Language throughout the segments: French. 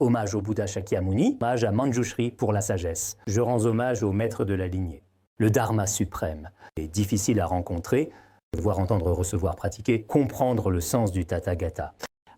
Hommage au Bouddha Shakyamuni, hommage à Manjushri pour la sagesse. Je rends hommage au maître de la lignée. Le Dharma suprême est difficile à rencontrer, voir, entendre, recevoir, pratiquer, comprendre le sens du Tathagata.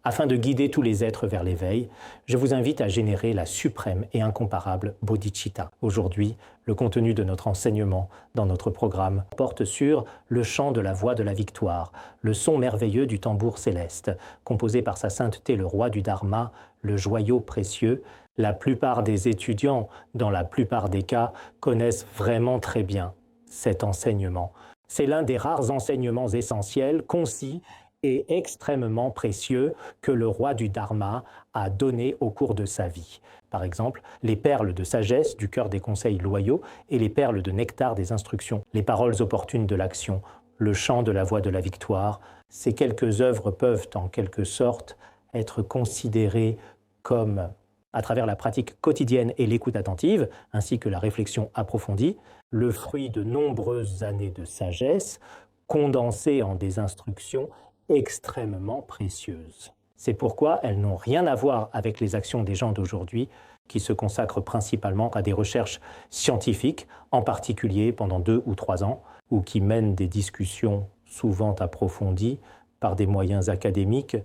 Afin de guider tous les êtres vers l'éveil, je vous invite à générer la suprême et incomparable bodhicitta. Aujourd'hui, le contenu de notre enseignement dans notre programme porte sur le chant de la voix de la victoire, le son merveilleux du tambour céleste, composé par sa sainteté le roi du Dharma, le joyau précieux. La plupart des étudiants, dans la plupart des cas, connaissent vraiment très bien cet enseignement. C'est l'un des rares enseignements essentiels, concis et extrêmement précieux que le roi du Dharma a donné au cours de sa vie. Par exemple, les perles de sagesse du cœur des conseils loyaux et les perles de nectar des instructions, les paroles opportunes de l'action, le chant de la voix de la victoire. Ces quelques œuvres peuvent en quelque sorte être considérées comme, à travers la pratique quotidienne et l'écoute attentive, ainsi que la réflexion approfondie, le fruit de nombreuses années de sagesse condensées en des instructions extrêmement précieuses. C'est pourquoi elles n'ont rien à voir avec les actions des gens d'aujourd'hui qui se consacrent principalement à des recherches scientifiques, en particulier pendant 2 ou 3 ans, ou qui mènent des discussions souvent approfondies par des moyens académiques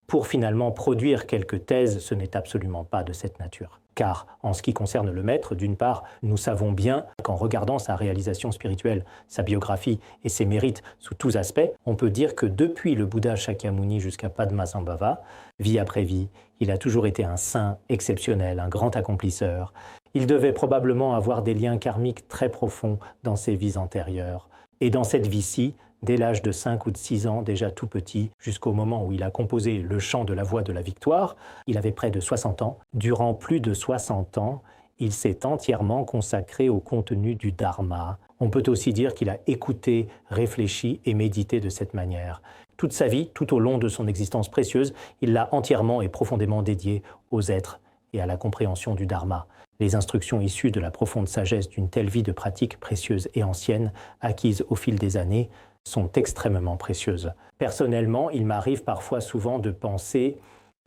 pour finalement produire quelques thèses. Ce n'est absolument pas de cette nature. Car en ce qui concerne le maître, d'une part, nous savons bien qu'en regardant sa réalisation spirituelle, sa biographie et ses mérites sous tous aspects, on peut dire que depuis le Bouddha Shakyamuni jusqu'à Padmasambhava, vie après vie, il a toujours été un saint exceptionnel, un grand accomplisseur. Il devait probablement avoir des liens karmiques très profonds dans ses vies antérieures. Et dans cette vie-ci, dès l'âge de 5 ou de 6 ans, déjà tout petit, jusqu'au moment où il a composé le chant de la voix de la victoire, il avait près de 60 ans. Durant plus de 60 ans, il s'est entièrement consacré au contenu du Dharma. On peut aussi dire qu'il a écouté, réfléchi et médité de cette manière. Toute sa vie, tout au long de son existence précieuse, il l'a entièrement et profondément dédiée aux êtres et à la compréhension du Dharma. Les instructions issues de la profonde sagesse d'une telle vie de pratique précieuse et ancienne, acquise au fil des années, sont extrêmement précieuses. Personnellement, il m'arrive parfois souvent de penser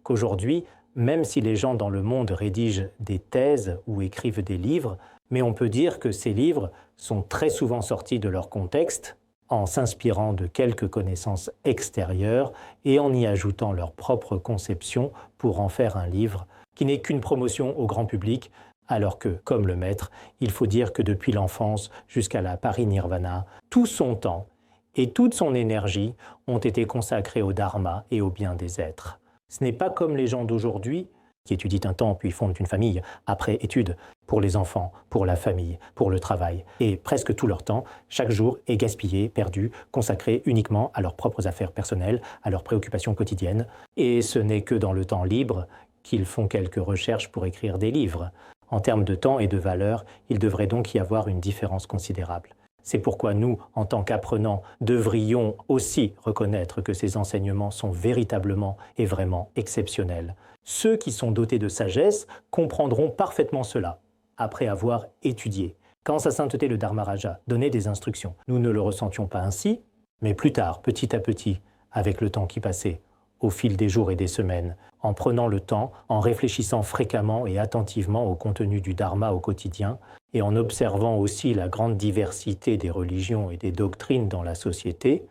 qu'aujourd'hui, même si les gens dans le monde rédigent des thèses ou écrivent des livres, mais on peut dire que ces livres sont très souvent sortis de leur contexte, en s'inspirant de quelques connaissances extérieures et en y ajoutant leur propre conception pour en faire un livre qui n'est qu'une promotion au grand public, alors que, comme le maître, il faut dire que depuis l'enfance jusqu'à la parinirvana, tout son temps et toute son énergie ont été consacrés au Dharma et au bien des êtres. Ce n'est pas comme les gens d'aujourd'hui qui étudient un temps puis fondent une famille, après études, pour les enfants, pour la famille, pour le travail. Et presque tout leur temps, chaque jour, est gaspillé, perdu, consacré uniquement à leurs propres affaires personnelles, à leurs préoccupations quotidiennes. Et ce n'est que dans le temps libre qu'ils font quelques recherches pour écrire des livres. En termes de temps et de valeur, il devrait donc y avoir une différence considérable. C'est pourquoi nous, en tant qu'apprenants, devrions aussi reconnaître que ces enseignements sont véritablement et vraiment exceptionnels. Ceux qui sont dotés de sagesse comprendront parfaitement cela, après avoir étudié. Quand Sa Sainteté le Dharmaraja donnait des instructions, nous ne le ressentions pas ainsi, mais plus tard, petit à petit, avec le temps qui passait, au fil des jours et des semaines, en prenant le temps, en réfléchissant fréquemment et attentivement au contenu du Dharma au quotidien, et en observant aussi la grande diversité des religions et des doctrines dans la société,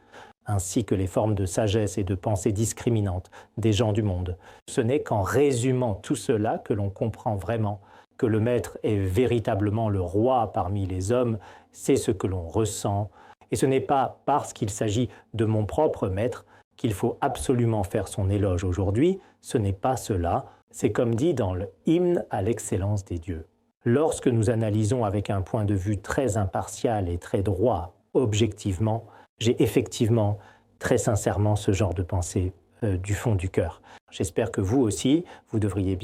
ainsi que les formes de sagesse et de pensée discriminantes des gens du monde. Ce n'est qu'en résumant tout cela que l'on comprend vraiment que le maître est véritablement le roi parmi les hommes, c'est ce que l'on ressent. Et ce n'est pas parce qu'il s'agit de mon propre maître qu'il faut absolument faire son éloge aujourd'hui, ce n'est pas cela. C'est comme dit dans le hymne à l'excellence des dieux. Lorsque nous analysons avec un point de vue très impartial et très droit, objectivement, j'ai effectivement, très sincèrement, ce genre de pensée du fond du cœur. J'espère que vous aussi, vous devriez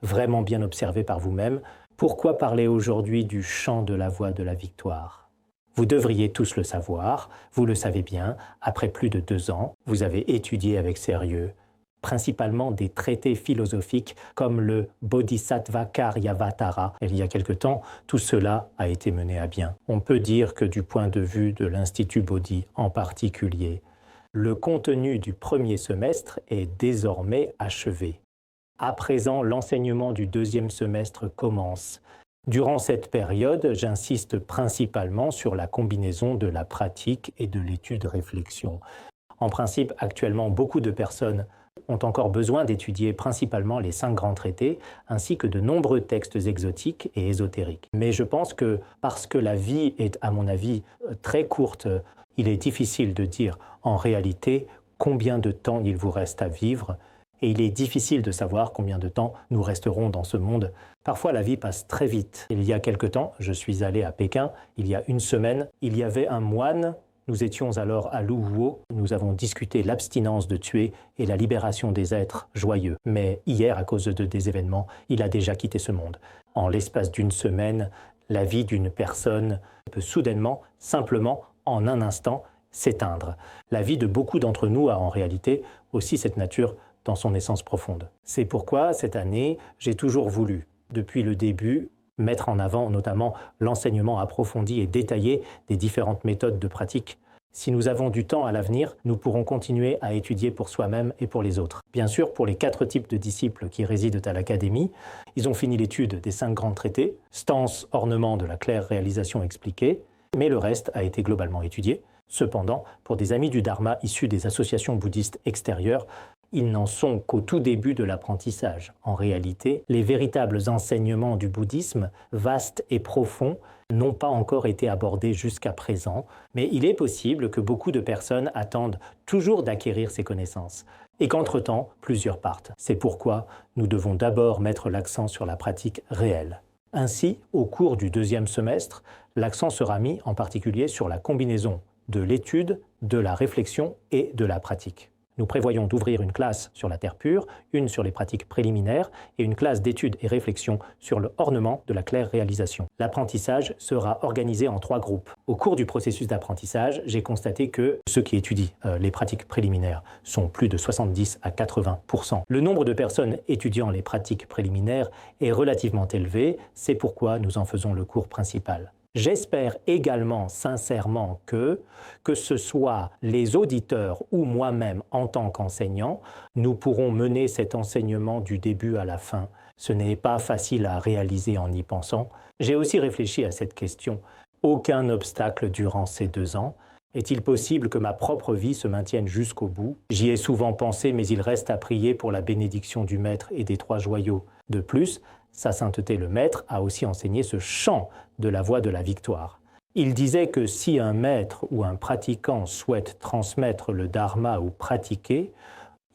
vraiment bien observer par vous-même pourquoi parler aujourd'hui du chant de la voix de la victoire. Vous devriez tous le savoir, vous le savez bien, après plus de 2 ans, vous avez étudié avec sérieux, principalement des traités philosophiques comme le Bodhisattva Karyavatara. Il y a quelque temps, tout cela a été mené à bien. On peut dire que du point de vue de l'Institut Bodhi en particulier, le contenu du premier semestre est désormais achevé. À présent, l'enseignement du deuxième semestre commence. Durant cette période, j'insiste principalement sur la combinaison de la pratique et de l'étude-réflexion. En principe, actuellement, beaucoup de personnes ont encore besoin d'étudier principalement les 5 grands traités, ainsi que de nombreux textes exotiques et ésotériques. Mais je pense que parce que la vie est, à mon avis, très courte, il est difficile de dire en réalité combien de temps il vous reste à vivre, et il est difficile de savoir combien de temps nous resterons dans ce monde. Parfois, la vie passe très vite. Il y a quelque temps, je suis allé à Pékin, il y a une semaine, il y avait un moine. Nous étions alors à Luhuo. Nous avons discuté l'abstinence de tuer et la libération des êtres joyeux. Mais hier, à cause des événements, il a déjà quitté ce monde. En l'espace d'une semaine, la vie d'une personne peut soudainement, simplement, en un instant, s'éteindre. La vie de beaucoup d'entre nous a en réalité aussi cette nature dans son essence profonde. C'est pourquoi, cette année, j'ai toujours voulu, depuis le début, mettre en avant notamment l'enseignement approfondi et détaillé des différentes méthodes de pratique. Si nous avons du temps à l'avenir, nous pourrons continuer à étudier pour soi-même et pour les autres. Bien sûr, pour les 4 types de disciples qui résident à l'Académie, ils ont fini l'étude des 5 grands traités, stance, ornement de la claire réalisation expliquée, mais le reste a été globalement étudié. Cependant, pour des amis du Dharma issus des associations bouddhistes extérieures, ils n'en sont qu'au tout début de l'apprentissage. En réalité, les véritables enseignements du bouddhisme, vastes et profonds, n'ont pas encore été abordés jusqu'à présent, mais il est possible que beaucoup de personnes attendent toujours d'acquérir ces connaissances, et qu'entre-temps, plusieurs partent. C'est pourquoi nous devons d'abord mettre l'accent sur la pratique réelle. Ainsi, au cours du deuxième semestre, l'accent sera mis en particulier sur la combinaison de l'étude, de la réflexion et de la pratique. Nous prévoyons d'ouvrir une classe sur la terre pure, une sur les pratiques préliminaires et une classe d'études et réflexion sur le ornement de la claire réalisation. L'apprentissage sera organisé en 3 groupes. Au cours du processus d'apprentissage, j'ai constaté que ceux qui étudient les pratiques préliminaires sont plus de 70 à 80%. Le nombre de personnes étudiant les pratiques préliminaires est relativement élevé, c'est pourquoi nous en faisons le cours principal. J'espère également sincèrement que ce soit les auditeurs ou moi-même en tant qu'enseignant, nous pourrons mener cet enseignement du début à la fin. Ce n'est pas facile à réaliser en y pensant. J'ai aussi réfléchi à cette question. Aucun obstacle durant ces 2 ans. Est-il possible que ma propre vie se maintienne jusqu'au bout? J'y ai souvent pensé, mais il reste à prier pour la bénédiction du Maître et des 3 joyaux. De plus, Sa Sainteté le Maître a aussi enseigné ce chant de la voie de la victoire. Il disait que si un maître ou un pratiquant souhaite transmettre le dharma ou pratiquer,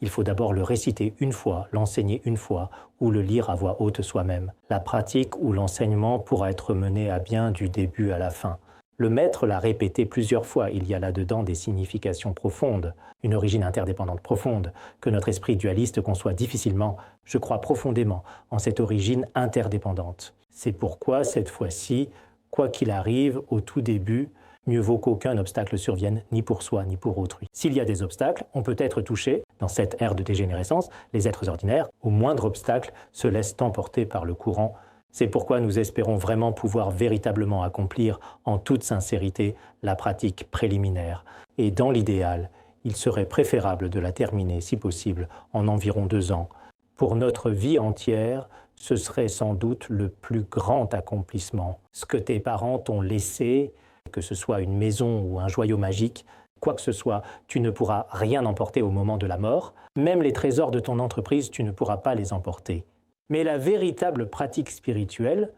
il faut d'abord le réciter une fois, l'enseigner une fois ou le lire à voix haute soi-même. La pratique ou l'enseignement pourra être mené à bien du début à la fin. Le maître l'a répété plusieurs fois, il y a là-dedans des significations profondes, une origine interdépendante profonde, que notre esprit dualiste conçoit difficilement, je crois profondément en cette origine interdépendante. C'est pourquoi, cette fois-ci, quoi qu'il arrive, au tout début, mieux vaut qu'aucun obstacle survienne, ni pour soi, ni pour autrui. S'il y a des obstacles, on peut être touché, dans cette ère de dégénérescence, les êtres ordinaires, au moindre obstacle, se laissent emporter par le courant. C'est pourquoi nous espérons vraiment pouvoir véritablement accomplir en toute sincérité la pratique préliminaire. Et dans l'idéal, il serait préférable de la terminer, si possible, en environ 2 ans. Pour notre vie entière, ce serait sans doute le plus grand accomplissement. Ce que tes parents t'ont laissé, que ce soit une maison ou un joyau magique, quoi que ce soit, tu ne pourras rien emporter au moment de la mort. Même les trésors de ton entreprise, tu ne pourras pas les emporter. Mais la véritable pratique spirituelle,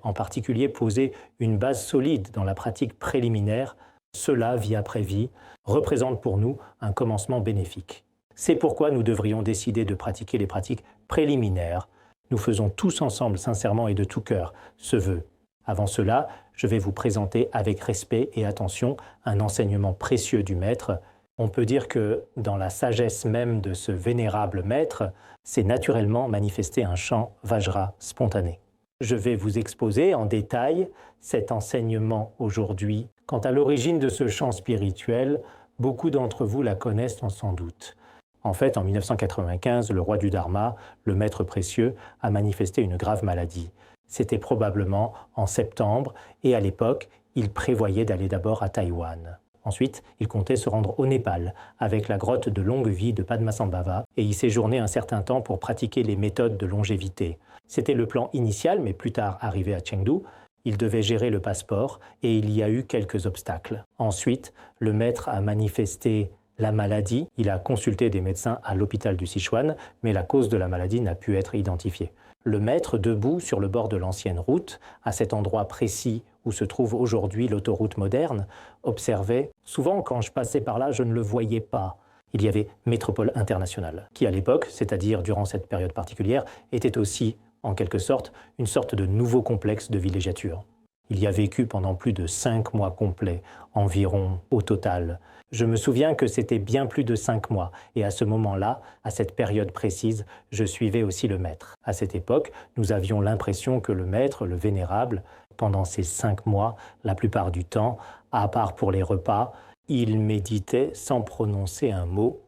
en particulier poser une base solide dans la pratique préliminaire, cela, vie après vie, représente pour nous un commencement bénéfique. C'est pourquoi nous devrions décider de pratiquer les pratiques préliminaires. Nous faisons tous ensemble, sincèrement et de tout cœur, ce vœu. Avant cela, je vais vous présenter avec respect et attention un enseignement précieux du Maître. On peut dire que dans la sagesse même de ce vénérable Maître, s'est naturellement manifesté un chant Vajra spontané. Je vais vous exposer en détail cet enseignement aujourd'hui. Quant à l'origine de ce chant spirituel, beaucoup d'entre vous la connaissent sans doute. En fait, en 1995, le roi du Dharma, le Maître précieux, a manifesté une grave maladie. C'était probablement en septembre et à l'époque, il prévoyait d'aller d'abord à Taïwan. Ensuite, il comptait se rendre au Népal, avec la grotte de longue vie de Padmasambhava, et y séjourner un certain temps pour pratiquer les méthodes de longévité. C'était le plan initial, mais plus tard arrivé à Chengdu, il devait gérer le passeport et il y a eu quelques obstacles. Ensuite, le maître a manifesté la maladie, il a consulté des médecins à l'hôpital du Sichuan, mais la cause de la maladie n'a pu être identifiée. Le maître, debout sur le bord de l'ancienne route, à cet endroit précis où se trouve aujourd'hui l'autoroute moderne, observait « Souvent, quand je passais par là, je ne le voyais pas ». Il y avait Métropole Internationale, qui à l'époque, c'est-à-dire durant cette période particulière, était aussi, en quelque sorte, une sorte de nouveau complexe de villégiature. Il y a vécu pendant plus de 5 mois complets, environ au total. Je me souviens que c'était bien plus de 5 mois, et à ce moment-là, à cette période précise, je suivais aussi le maître. À cette époque, nous avions l'impression que le maître, le vénérable, pendant ces 5 mois, la plupart du temps, à part pour les repas, il méditait sans prononcer un mot.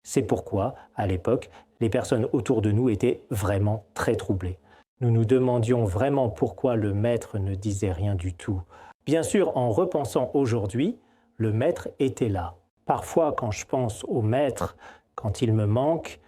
C'est pourquoi, à l'époque, les personnes autour de nous étaient vraiment très troublées. Nous nous demandions vraiment pourquoi le maître ne disait rien du tout. Bien sûr, en repensant aujourd'hui, le maître était là. Parfois, quand je pense au maître, quand il me manque,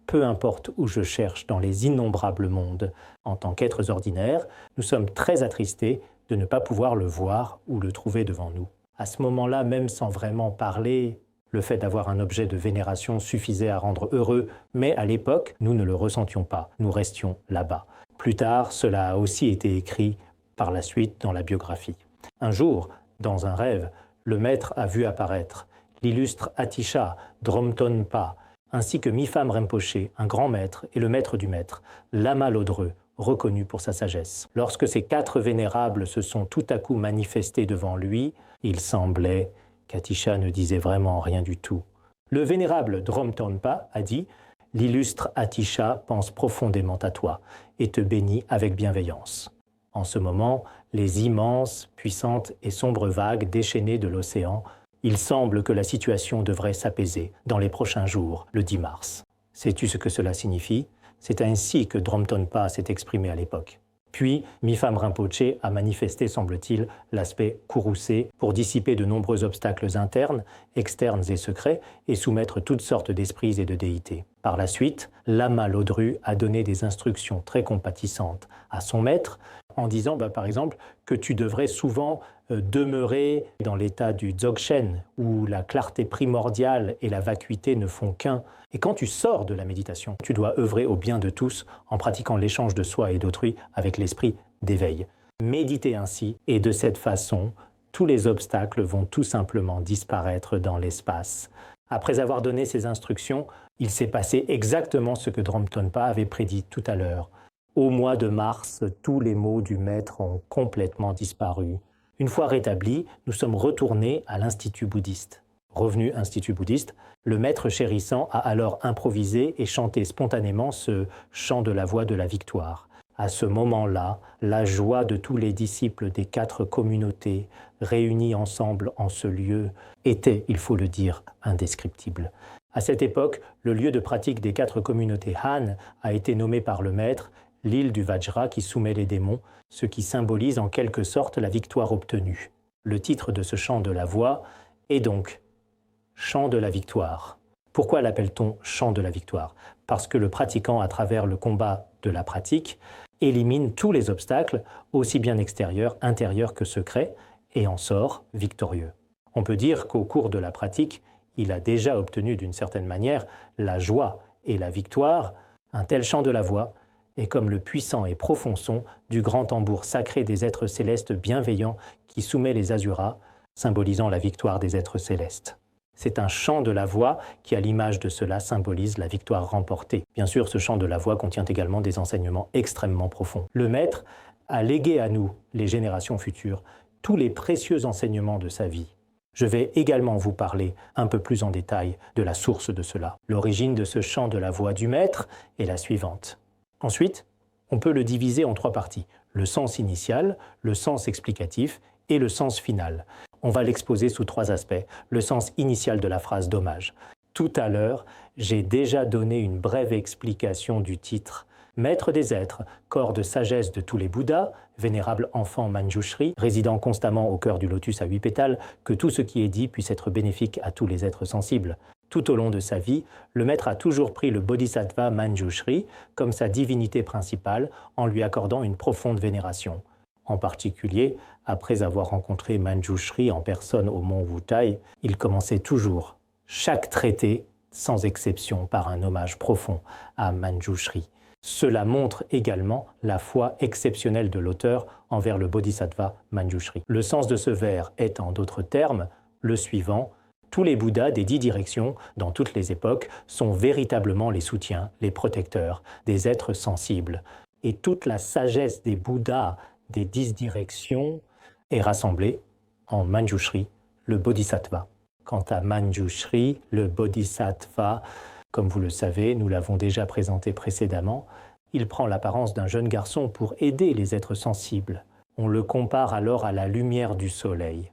peu importe où je cherche dans les innombrables mondes, en tant qu'êtres ordinaires, nous sommes très attristés de ne pas pouvoir le voir ou le trouver devant nous. À ce moment-là, même sans vraiment parler, le fait d'avoir un objet de vénération suffisait à rendre heureux, mais à l'époque, nous ne le ressentions pas, nous restions là-bas. Plus tard, cela a aussi été écrit par la suite dans la biographie. Un jour, dans un rêve, le maître a vu apparaître l'illustre Atisha Dromtonpa, ainsi que Mipham Rinpoche, un grand maître et le maître du maître, Lama Lodreux, reconnu pour sa sagesse. Lorsque ces 4 vénérables se sont tout à coup manifestés devant lui, il semblait qu'Atisha ne disait vraiment rien du tout. Le vénérable Dromtonpa a dit « L'illustre Atisha pense profondément à toi et te bénit avec bienveillance. » En ce moment, les immenses, puissantes et sombres vagues déchaînées de l'océan, il semble que la situation devrait s'apaiser dans les prochains jours, le 10 mars. Sais-tu ce que cela signifie? C'est ainsi que Dromtonpa s'est exprimé à l'époque. Puis, Mipham Rinpoche a manifesté, semble-t-il, l'aspect courroucé pour dissiper de nombreux obstacles internes, externes et secrets et soumettre toutes sortes d'esprits et de déités. Par la suite, Lama Lodru a donné des instructions très compatissantes à son maître en disant, par exemple, que tu devrais souvent demeurer dans l'état du Dzogchen, où la clarté primordiale et la vacuité ne font qu'un. Et quand tu sors de la méditation, tu dois œuvrer au bien de tous en pratiquant l'échange de soi et d'autrui avec l'esprit d'éveil. Méditer ainsi, et de cette façon, tous les obstacles vont tout simplement disparaître dans l'espace. Après avoir donné ces instructions, il s'est passé exactement ce que Dromtonpa avait prédit tout à l'heure. Au mois de mars, tous les mots du maître ont complètement disparu. Une fois rétablis, nous sommes retournés à l'Institut bouddhiste. Revenu Institut bouddhiste, le maître chérissant a alors improvisé et chanté spontanément ce chant de la voix de la victoire. À ce moment-là, la joie de tous les disciples des 4 communautés réunis ensemble en ce lieu était, il faut le dire, indescriptible. À cette époque, le lieu de pratique des 4 communautés Han a été nommé par le maître l'île du Vajra qui soumet les démons, ce qui symbolise en quelque sorte la victoire obtenue. Le titre de ce chant de la voix est donc « Chant de la victoire ». Pourquoi l'appelle-t-on « Chant de la victoire » Parce que le pratiquant, à travers le combat de la pratique, élimine tous les obstacles, aussi bien extérieurs, intérieurs que secrets, et en sort victorieux. On peut dire qu'au cours de la pratique, il a déjà obtenu d'une certaine manière la joie et la victoire. Un tel chant de la voix est comme le puissant et profond son du grand tambour sacré des êtres célestes bienveillants qui soumet les asuras, symbolisant la victoire des êtres célestes. C'est un chant de la voix qui, à l'image de cela, symbolise la victoire remportée. Bien sûr, ce chant de la voix contient également des enseignements extrêmement profonds. Le maître a légué à nous, les générations futures, tous les précieux enseignements de sa vie. Je vais également vous parler un peu plus en détail de la source de cela. L'origine de ce chant de la voix du maître est la suivante. Ensuite, on peut le diviser en 3 parties. Le sens initial, le sens explicatif et le sens final. On va l'exposer sous 3 aspects. Le sens initial de la phrase d'hommage. Tout à l'heure, j'ai déjà donné une brève explication du titre Maître des êtres, corps de sagesse de tous les Bouddhas, vénérable enfant Manjushri, résidant constamment au cœur du lotus à 8 pétales, que tout ce qui est dit puisse être bénéfique à tous les êtres sensibles. Tout au long de sa vie, le maître a toujours pris le Bodhisattva Manjushri comme sa divinité principale en lui accordant une profonde vénération. En particulier, après avoir rencontré Manjushri en personne au mont Wutai, il commençait toujours chaque traité, sans exception, par un hommage profond à Manjushri. Cela montre également la foi exceptionnelle de l'auteur envers le Bodhisattva Manjushri. Le sens de ce vers est, en d'autres termes, le suivant: tous les Bouddhas des 10 directions, dans toutes les époques, sont véritablement les soutiens, les protecteurs des êtres sensibles. Et toute la sagesse des Bouddhas des 10 directions est rassemblée en Manjushri, le Bodhisattva. Quant à Manjushri, le Bodhisattva, comme vous le savez, nous l'avons déjà présenté précédemment, il prend l'apparence d'un jeune garçon pour aider les êtres sensibles. On le compare alors à la lumière du soleil.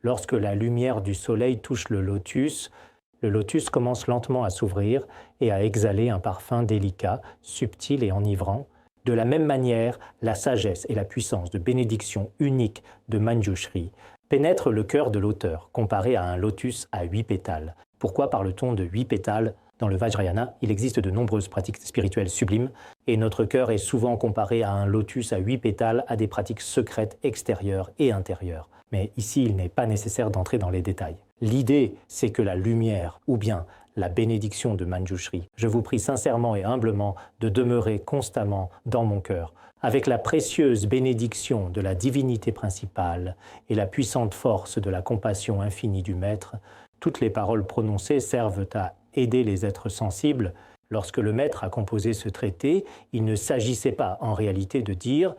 Lorsque la lumière du soleil touche le lotus commence lentement à s'ouvrir et à exhaler un parfum délicat, subtil et enivrant. De la même manière, la sagesse et la puissance de bénédiction unique de Manjushri pénètrent le cœur de l'auteur, comparé à un lotus à 8 pétales. Pourquoi parle-t-on de 8 pétales? Dans le Vajrayana, il existe de nombreuses pratiques spirituelles sublimes, et notre cœur est souvent comparé à un lotus à 8 pétales à des pratiques secrètes extérieures et intérieures. Mais ici, il n'est pas nécessaire d'entrer dans les détails. L'idée, c'est que la lumière, ou bien la bénédiction de Manjushri, je vous prie sincèrement et humblement de demeurer constamment dans mon cœur, avec la précieuse bénédiction de la divinité principale et la puissante force de la compassion infinie du Maître. Toutes les paroles prononcées servent à aider les êtres sensibles. Lorsque le Maître a composé ce traité, il ne s'agissait pas en réalité de dire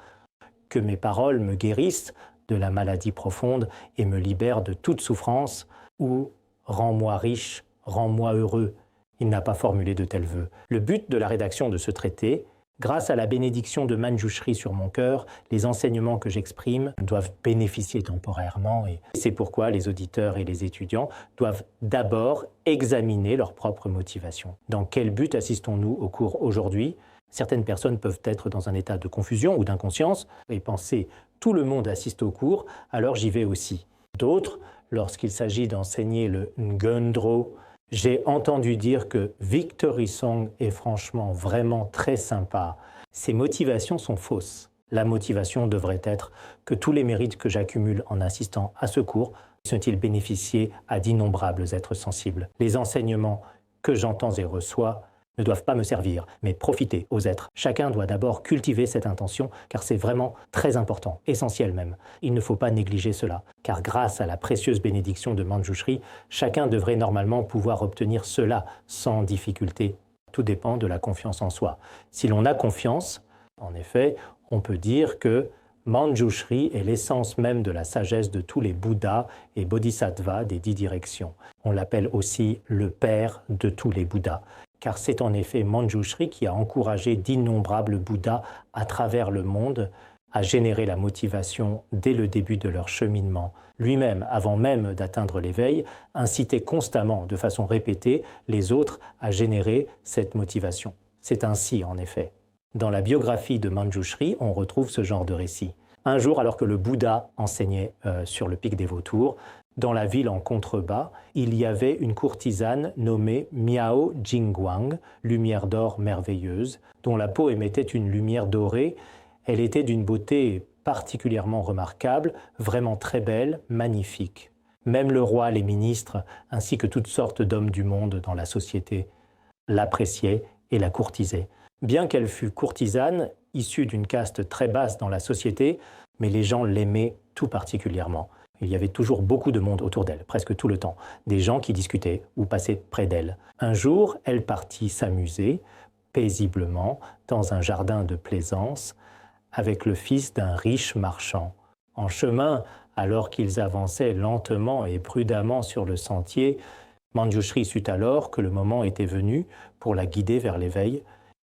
que mes paroles me guérissent de la maladie profonde et me libèrent de toute souffrance, ou « rends-moi riche, rends-moi heureux ». Il n'a pas formulé de tels vœux. Le but de la rédaction de ce traité, grâce à la bénédiction de Manjushri sur mon cœur, les enseignements que j'exprime doivent bénéficier temporairement, et c'est pourquoi les auditeurs et les étudiants doivent d'abord examiner leur propre motivation. Dans quel but assistons-nous au cours aujourd'hui? Certaines personnes peuvent être dans un état de confusion ou d'inconscience et penser « tout le monde assiste au cours, alors j'y vais aussi ». D'autres, lorsqu'il s'agit d'enseigner le Ngondro, j'ai entendu dire que Victory Song est franchement vraiment très sympa. Ces motivations sont fausses. La motivation devrait être que tous les mérites que j'accumule en assistant à ce cours sont-ils bénéficiés à d'innombrables êtres sensibles. Les enseignements que j'entends et reçois ne doivent pas me servir, mais profiter aux êtres. Chacun doit d'abord cultiver cette intention, car c'est vraiment très important, essentiel même. Il ne faut pas négliger cela, car grâce à la précieuse bénédiction de Manjushri, chacun devrait normalement pouvoir obtenir cela sans difficulté. Tout dépend de la confiance en soi. Si l'on a confiance, en effet, on peut dire que Manjushri est l'essence même de la sagesse de tous les Bouddhas et Bodhisattvas des 10 directions. On l'appelle aussi le père de tous les Bouddhas, car c'est en effet Manjushri qui a encouragé d'innombrables Bouddhas à travers le monde à générer la motivation dès le début de leur cheminement. Lui-même, avant même d'atteindre l'éveil, incitait constamment, de façon répétée, les autres à générer cette motivation. C'est ainsi, en effet. Dans la biographie de Manjushri, on retrouve ce genre de récit. Un jour, alors que le Bouddha enseignait sur le pic des Vautours, dans la ville en contrebas, il y avait une courtisane nommée Miao Jingguang, lumière d'or merveilleuse, dont la peau émettait une lumière dorée. Elle était d'une beauté particulièrement remarquable, vraiment très belle, magnifique. Même le roi, les ministres, ainsi que toutes sortes d'hommes du monde dans la société, l'appréciaient et la courtisaient. Bien qu'elle fût courtisane, issue d'une caste très basse dans la société, mais les gens l'aimaient tout particulièrement. Il y avait toujours beaucoup de monde autour d'elle, presque tout le temps, des gens qui discutaient ou passaient près d'elle. Un jour, elle partit s'amuser, paisiblement, dans un jardin de plaisance, avec le fils d'un riche marchand. En chemin, alors qu'ils avançaient lentement et prudemment sur le sentier, Manjushri sut alors que le moment était venu pour la guider vers l'éveil.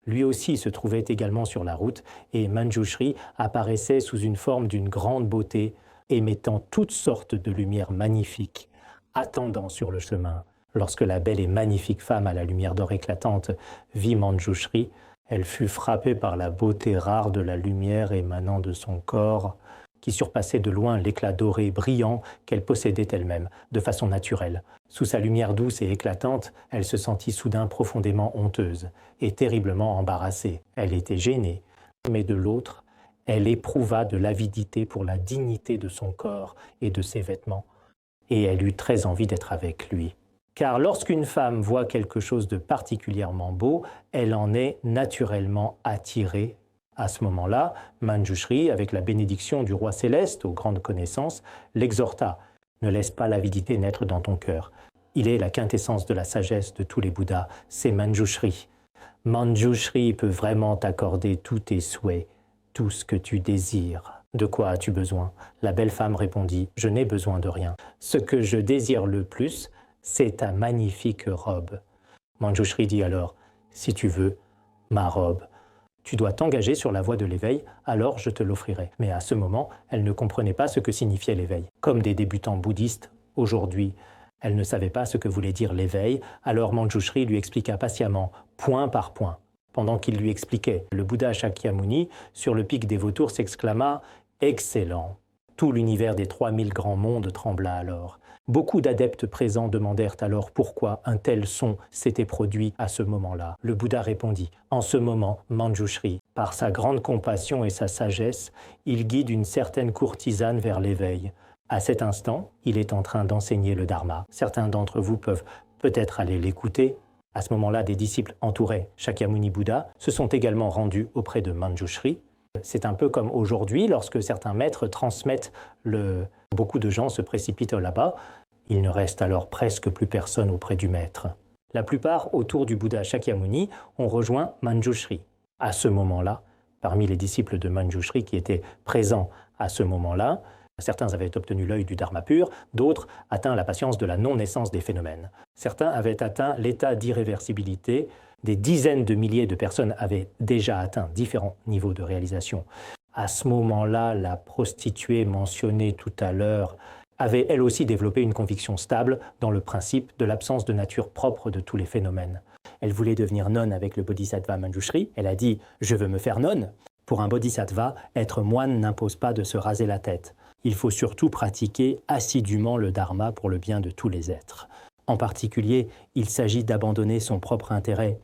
Lui aussi se trouvait également sur la route, et Manjushri apparaissait sous une forme d'une grande beauté, émettant toutes sortes de lumières magnifiques, attendant sur le chemin. Lorsque la belle et magnifique femme à la lumière d'or éclatante vit Manjushri, Elle fut frappée par la beauté rare de la lumière émanant de son corps, qui surpassait de loin l'éclat doré brillant qu'elle possédait elle-même, de façon naturelle. Sous sa lumière douce et éclatante, elle se sentit soudain profondément honteuse et terriblement embarrassée. Elle était gênée, mais de l'autre, elle éprouva de l'avidité pour la dignité de son corps et de ses vêtements, et elle eut très envie d'être avec lui. Car lorsqu'une femme voit quelque chose de particulièrement beau, elle en est naturellement attirée. À ce moment-là, Manjushri, avec la bénédiction du roi céleste aux grandes connaissances, l'exhorta « Ne laisse pas l'avidité naître dans ton cœur. Il est la quintessence de la sagesse de tous les Bouddhas, c'est Manjushri. Manjushri peut vraiment t'accorder tous tes souhaits, tout ce que tu désires. De quoi as-tu besoin ?» La belle femme répondit « Je n'ai besoin de rien. Ce que je désire le plus, c'est ta magnifique robe. » Manjushri dit alors « Si tu veux, ma robe. Tu dois t'engager sur la voie de l'éveil, alors je te l'offrirai. » Mais à ce moment, elle ne comprenait pas ce que signifiait l'éveil. Comme des débutants bouddhistes, aujourd'hui, elle ne savait pas ce que voulait dire l'éveil, alors Manjushri lui expliqua patiemment, point par point. Pendant qu'il lui expliquait, le Bouddha Shakyamuni, sur le pic des vautours, s'exclama « Excellent !» Tout l'univers des 3000 grands mondes trembla alors. Beaucoup d'adeptes présents demandèrent alors pourquoi un tel son s'était produit à ce moment-là. Le Bouddha répondit « En ce moment, Manjushri, par sa grande compassion et sa sagesse, il guide une certaine courtisane vers l'éveil. À cet instant, il est en train d'enseigner le Dharma. Certains d'entre vous peuvent peut-être aller l'écouter. » À ce moment-là, des disciples entouraient Shakyamuni Bouddha, se sont également rendus auprès de Manjushri. C'est un peu comme aujourd'hui, lorsque certains maîtres transmettent beaucoup de gens se précipitent là-bas. Il ne reste alors presque plus personne auprès du maître. La plupart autour du Bouddha Shakyamuni ont rejoint Manjushri. À ce moment-là, parmi les disciples de Manjushri qui étaient présents à ce moment-là, certains avaient obtenu l'œil du Dharma pur, d'autres atteint la patience de la non-naissance des phénomènes. Certains avaient atteint l'état d'irréversibilité. Des dizaines de milliers de personnes avaient déjà atteint différents niveaux de réalisation. À ce moment-là, la prostituée mentionnée tout à l'heure avait elle aussi développé une conviction stable dans le principe de l'absence de nature propre de tous les phénomènes. Elle voulait devenir nonne avec le bodhisattva Manjushri. Elle a dit « Je veux me faire nonne ». Pour un bodhisattva, être moine n'impose pas de se raser la tête. Il faut surtout pratiquer assidûment le dharma pour le bien de tous les êtres. En particulier, il s'agit d'abandonner son propre intérêt.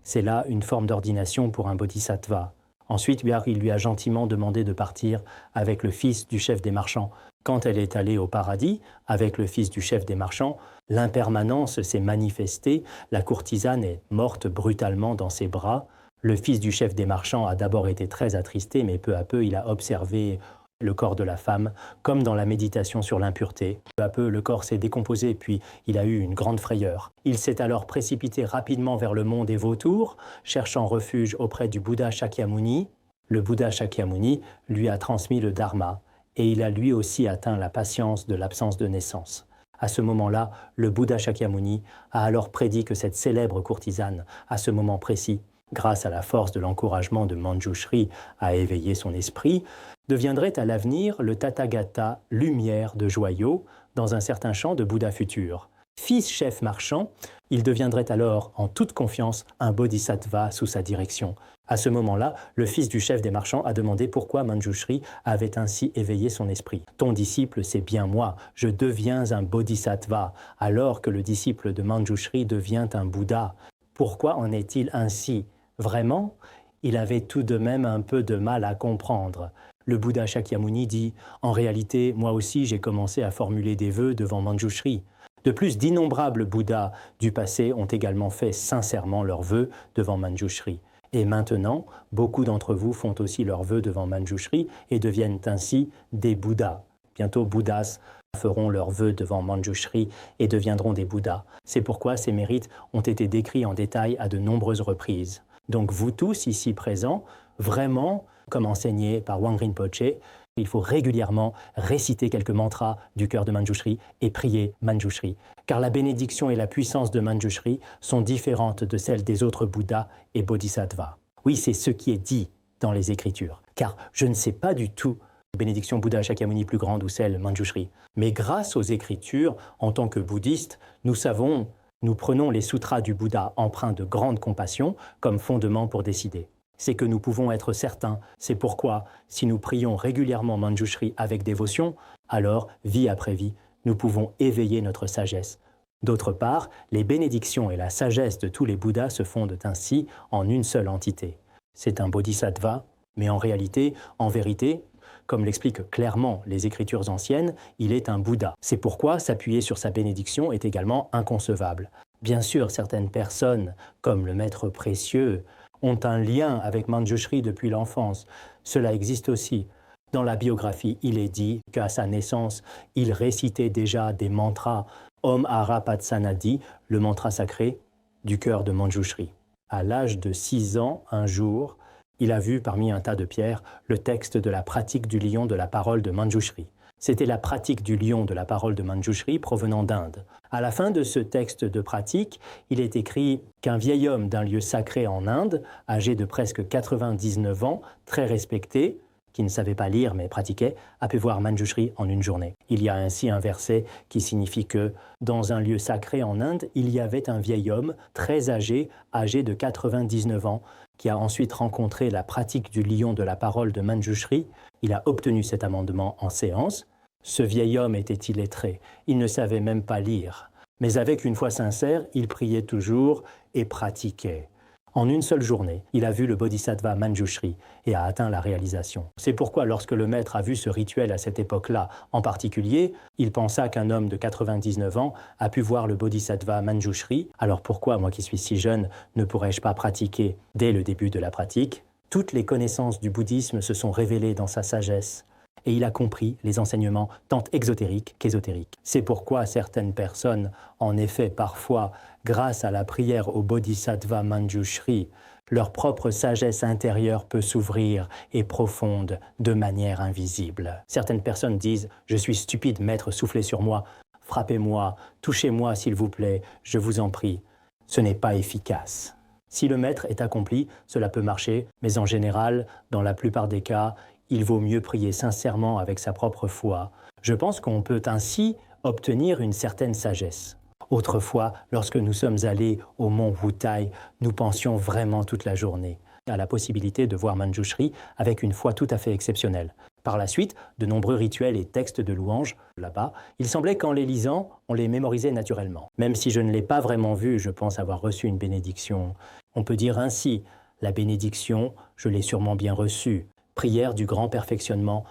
C'est là une forme d'ordination pour un bodhisattva. Ensuite, il lui a gentiment demandé de partir avec le fils du chef des marchands. Quand elle est allée au paradis, avec le fils du chef des marchands, l'impermanence s'est manifestée, la courtisane est morte brutalement dans ses bras. Le fils du chef des marchands a d'abord été très attristé, mais peu à peu, il a observé le corps de la femme, comme dans la méditation sur l'impureté. Peu à peu, le corps s'est décomposé, puis il a eu une grande frayeur. Il s'est alors précipité rapidement vers le mont des vautours, cherchant refuge auprès du Bouddha Shakyamuni. Le Bouddha Shakyamuni lui a transmis le Dharma, et il a lui aussi atteint la patience de l'absence de naissance. À ce moment-là, le Bouddha Shakyamuni a alors prédit que cette célèbre courtisane, à ce moment précis, grâce à la force de l'encouragement de Manjushri à éveiller son esprit, deviendrait à l'avenir le Tathagata, lumière de joyaux, dans un certain champ de Bouddha futur. Fils chef marchand, il deviendrait alors en toute confiance un bodhisattva sous sa direction. À ce moment-là, le fils du chef des marchands a demandé pourquoi Manjushri avait ainsi éveillé son esprit. « Ton disciple, c'est bien moi, je deviens un bodhisattva, alors que le disciple de Manjushri devient un Bouddha. Pourquoi en est-il ainsi ? Vraiment ?» Il avait tout de même un peu de mal à comprendre. Le Bouddha Shakyamuni dit « En réalité, moi aussi j'ai commencé à formuler des vœux devant Manjushri. » De plus, d'innombrables Bouddhas du passé ont également fait sincèrement leurs vœux devant Manjushri. Et maintenant, beaucoup d'entre vous font aussi leurs vœux devant Manjushri et deviennent ainsi des Bouddhas. Bientôt, Bouddhas feront leurs vœux devant Manjushri et deviendront des Bouddhas. C'est pourquoi ces mérites ont été décrits en détail à de nombreuses reprises. Donc vous tous ici présents, vraiment, comme enseigné par Wang Rinpoche, il faut régulièrement réciter quelques mantras du cœur de Manjushri et prier Manjushri, car la bénédiction et la puissance de Manjushri sont différentes de celles des autres Bouddhas et Bodhisattvas. Oui, c'est ce qui est dit dans les Écritures, car je ne sais pas du tout bénédiction Bouddha Shakyamuni plus grande ou celle Manjushri. Mais grâce aux Écritures, en tant que bouddhistes, nous savons nous prenons les sutras du Bouddha empreints de grande compassion comme fondement pour décider. C'est que nous pouvons être certains. C'est pourquoi, si nous prions régulièrement Manjushri avec dévotion, alors, vie après vie, nous pouvons éveiller notre sagesse. D'autre part, les bénédictions et la sagesse de tous les Bouddhas se fondent ainsi en une seule entité. C'est un bodhisattva, mais en réalité, en vérité, comme l'expliquent clairement les écritures anciennes, il est un Bouddha. C'est pourquoi s'appuyer sur sa bénédiction est également inconcevable. Bien sûr, certaines personnes, comme le maître précieux, ont un lien avec Manjushri depuis l'enfance. Cela existe aussi. Dans la biographie, il est dit qu'à sa naissance, il récitait déjà des mantras Om Ara Patsanadi, le mantra sacré du cœur de Manjushri. À l'âge de 6 ans, un jour, il a vu parmi un tas de pierres le texte de la pratique du lion de la parole de Manjushri. C'était la pratique du lion de la parole de Manjushri provenant d'Inde. À la fin de ce texte de pratique, il est écrit qu'un vieil homme d'un lieu sacré en Inde, âgé de presque 99 ans, très respecté, qui ne savait pas lire mais pratiquait, a pu voir Manjushri en une journée. Il y a ainsi un verset qui signifie que dans un lieu sacré en Inde, il y avait un vieil homme très âgé de 99 ans, qui a ensuite rencontré la pratique du lion de la parole de Manjushri. Il a obtenu cet amendement en séance. Ce vieil homme était illettré, il ne savait même pas lire. Mais avec une foi sincère, il priait toujours et pratiquait. En une seule journée, il a vu le bodhisattva Manjushri et a atteint la réalisation. C'est pourquoi lorsque le maître a vu ce rituel à cette époque-là en particulier, il pensa qu'un homme de 99 ans a pu voir le bodhisattva Manjushri. Alors pourquoi, moi qui suis si jeune, ne pourrais-je pas pratiquer dès le début de la pratique? Toutes les connaissances du bouddhisme se sont révélées dans sa sagesse. Et il a compris les enseignements tant exotériques qu'ésotériques. C'est pourquoi certaines personnes, en effet, parfois, grâce à la prière au Bodhisattva Manjushri, leur propre sagesse intérieure peut s'ouvrir et profonde de manière invisible. Certaines personnes disent « Je suis stupide, maître, soufflez sur moi, frappez-moi, touchez-moi s'il vous plaît, je vous en prie. » Ce n'est pas efficace. Si le maître est accompli, cela peut marcher, mais en général, dans la plupart des cas, il vaut mieux prier sincèrement avec sa propre foi. Je pense qu'on peut ainsi obtenir une certaine sagesse. Autrefois, lorsque nous sommes allés au mont Wutai, nous pensions vraiment toute la journée à la possibilité de voir Manjushri avec une foi tout à fait exceptionnelle. Par la suite, de nombreux rituels et textes de louanges, là-bas, il semblait qu'en les lisant, on les mémorisait naturellement. Même si je ne l'ai pas vraiment vu, je pense avoir reçu une bénédiction. On peut dire ainsi, la bénédiction, je l'ai sûrement bien reçue. Prière du grand perfectionnement,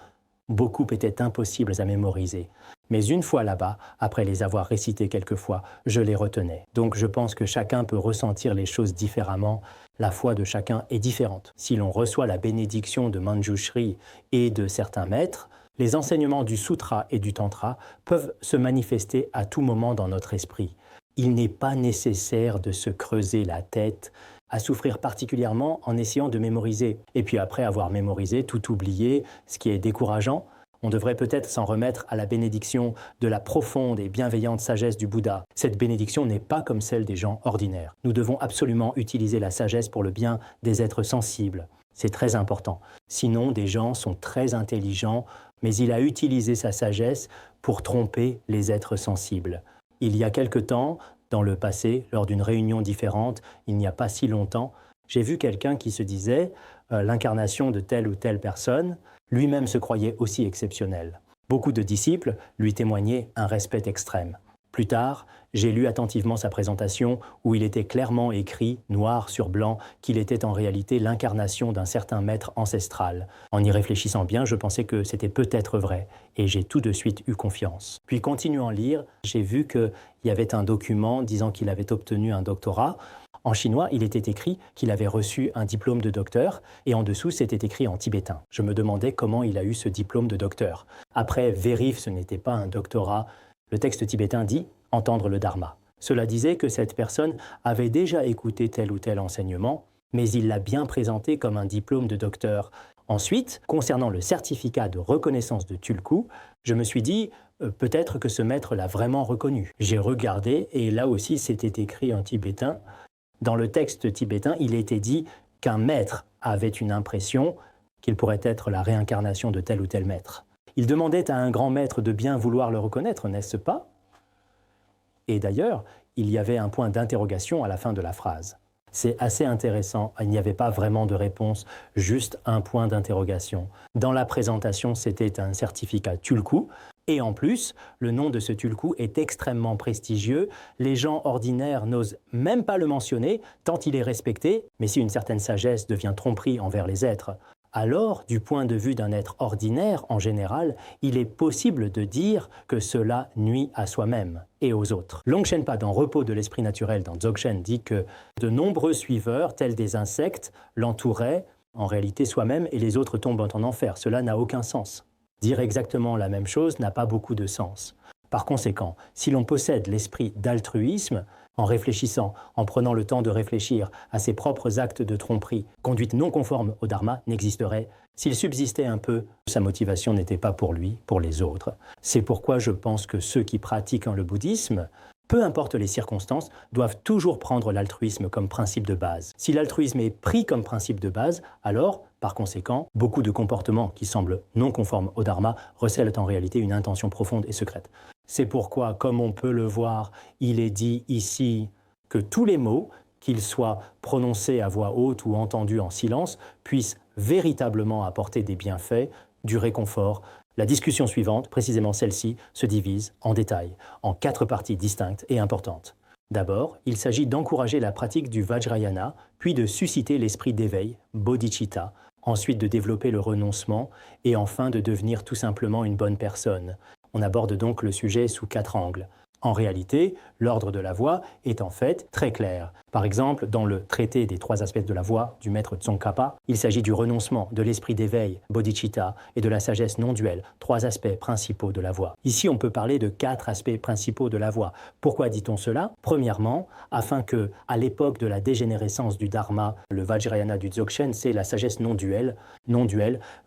beaucoup étaient impossibles à mémoriser. Mais une fois là-bas, après les avoir récités quelques fois, je les retenais. Donc je pense que chacun peut ressentir les choses différemment. La foi de chacun est différente. Si l'on reçoit la bénédiction de Manjushri et de certains maîtres, les enseignements du sutra et du tantra peuvent se manifester à tout moment dans notre esprit. Il n'est pas nécessaire de se creuser la tête, à souffrir particulièrement en essayant de mémoriser. Et puis après avoir mémorisé, tout oublier, ce qui est décourageant, on devrait peut-être s'en remettre à la bénédiction de la profonde et bienveillante sagesse du Bouddha. Cette bénédiction n'est pas comme celle des gens ordinaires. Nous devons absolument utiliser la sagesse pour le bien des êtres sensibles. C'est très important. Sinon, des gens sont très intelligents, mais il a utilisé sa sagesse pour tromper les êtres sensibles. Il y a quelque temps, dans le passé, lors d'une réunion différente, il n'y a pas si longtemps, j'ai vu quelqu'un qui se disait l'incarnation de telle ou telle personne, lui-même se croyait aussi exceptionnel. Beaucoup de disciples lui témoignaient un respect extrême. Plus tard, j'ai lu attentivement sa présentation où il était clairement écrit, noir sur blanc, qu'il était en réalité l'incarnation d'un certain maître ancestral. En y réfléchissant bien, je pensais que c'était peut-être vrai, et j'ai tout de suite eu confiance. Puis continuant à lire, j'ai vu qu'il y avait un document disant qu'il avait obtenu un doctorat. En chinois, il était écrit qu'il avait reçu un diplôme de docteur, et en dessous, c'était écrit en tibétain. Je me demandais comment il a eu ce diplôme de docteur. Après, vérif, ce n'était pas un doctorat. Le texte tibétain dit « entendre le dharma ». Cela disait que cette personne avait déjà écouté tel ou tel enseignement, mais il l'a bien présenté comme un diplôme de docteur. Ensuite, concernant le certificat de reconnaissance de Tulku, je me suis dit peut-être que ce maître l'a vraiment reconnu. J'ai regardé et là aussi c'était écrit en tibétain. Dans le texte tibétain, il était dit qu'un maître avait une impression qu'il pourrait être la réincarnation de tel ou tel maître. Il demandait à un grand maître de bien vouloir le reconnaître, n'est-ce pas? Et d'ailleurs, il y avait un point d'interrogation à la fin de la phrase. C'est assez intéressant, il n'y avait pas vraiment de réponse, juste un point d'interrogation. Dans la présentation, c'était un certificat Tulku, et en plus, le nom de ce Tulku est extrêmement prestigieux. Les gens ordinaires n'osent même pas le mentionner, tant il est respecté, mais si une certaine sagesse devient tromperie envers les êtres, alors, du point de vue d'un être ordinaire, en général, il est possible de dire que cela nuit à soi-même et aux autres. Longshenpa, dans Repos de l'esprit naturel, dans Dzogchen, dit que de nombreux suiveurs, tels des insectes, l'entouraient, en réalité soi-même, et les autres tombent en enfer. Cela n'a aucun sens. Dire exactement la même chose n'a pas beaucoup de sens. Par conséquent, si l'on possède l'esprit d'altruisme, en réfléchissant, en prenant le temps de réfléchir à ses propres actes de tromperie, conduite non conforme au dharma n'existerait. S'il subsistait un peu, sa motivation n'était pas pour lui, pour les autres. C'est pourquoi je pense que ceux qui pratiquent le bouddhisme, peu importe les circonstances, doivent toujours prendre l'altruisme comme principe de base. Si l'altruisme est pris comme principe de base, alors, par conséquent, beaucoup de comportements qui semblent non conformes au dharma recèlent en réalité une intention profonde et secrète. C'est pourquoi, comme on peut le voir, il est dit ici que tous les mots, qu'ils soient prononcés à voix haute ou entendus en silence, puissent véritablement apporter des bienfaits, du réconfort. La discussion suivante, précisément celle-ci, se divise en détail, en 4 parties distinctes et importantes. D'abord, il s'agit d'encourager la pratique du Vajrayana, puis de susciter l'esprit d'éveil, bodhicitta, ensuite de développer le renoncement, et enfin de devenir tout simplement une bonne personne. On aborde donc le sujet sous 4 angles. En réalité, l'ordre de la voie est en fait très clair. Par exemple, dans le traité des 3 aspects de la voie du maître Tsongkhapa, il s'agit du renoncement, de l'esprit d'éveil, bodhicitta, et de la sagesse non duelle, 3 aspects principaux de la voie. Ici, on peut parler de 4 aspects principaux de la voie. Pourquoi dit-on cela? Premièrement, afin que, à l'époque de la dégénérescence du dharma, le Vajrayana du Dzogchen, c'est la sagesse non duelle,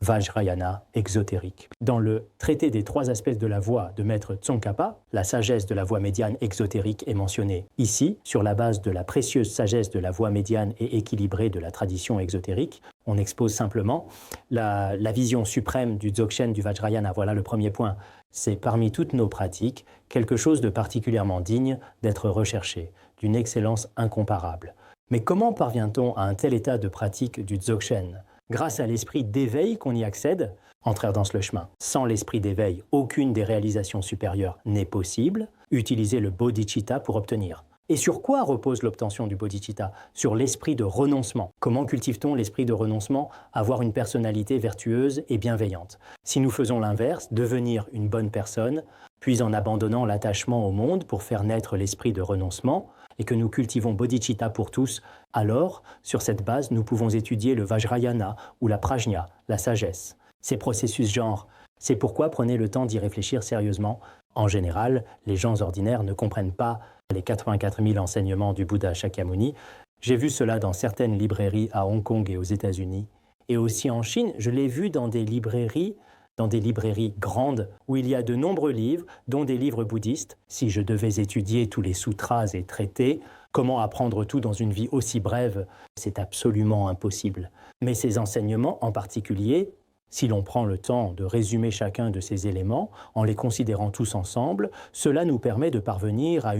Vajrayana exotérique. Dans le traité des 3 aspects de la voie de maître Tsongkhapa, la sagesse de la voie médiane exotérique est mentionnée. Ici, sur la base de la précieuse sagesse de la voie médiane et équilibrée de la tradition exotérique, on expose simplement la vision suprême du Dzogchen du Vajrayana. Voilà le premier point. C'est parmi toutes nos pratiques quelque chose de particulièrement digne d'être recherché, d'une excellence incomparable. Mais comment parvient-on à un tel état de pratique du Dzogchen? Grâce à l'esprit d'éveil qu'on y accède, entrer dans le chemin. Sans l'esprit d'éveil, aucune des réalisations supérieures n'est possible. Utilisez le bodhicitta pour obtenir. Et sur quoi repose l'obtention du bodhicitta? Sur l'esprit de renoncement. Comment cultive-t-on l'esprit de renoncement? Avoir une personnalité vertueuse et bienveillante. Si nous faisons l'inverse, devenir une bonne personne, puis en abandonnant l'attachement au monde pour faire naître l'esprit de renoncement, et que nous cultivons bodhicitta pour tous, alors, sur cette base, nous pouvons étudier le Vajrayana ou la prajna, la sagesse. Ces processus genre, c'est pourquoi prenez le temps d'y réfléchir sérieusement. En général, les gens ordinaires ne comprennent pas les 84 000 enseignements du Bouddha Shakyamuni. J'ai vu cela dans certaines librairies à Hong Kong et aux États-Unis. Et aussi en Chine, je l'ai vu dans des librairies grandes où il y a de nombreux livres, dont des livres bouddhistes. Si je devais étudier tous les sutras et traités, comment apprendre tout dans une vie aussi brève? C'est absolument impossible. Mais ces enseignements en particulier, si l'on prend le temps de résumer chacun de ces éléments, en les considérant tous ensemble, cela nous permet de parvenir à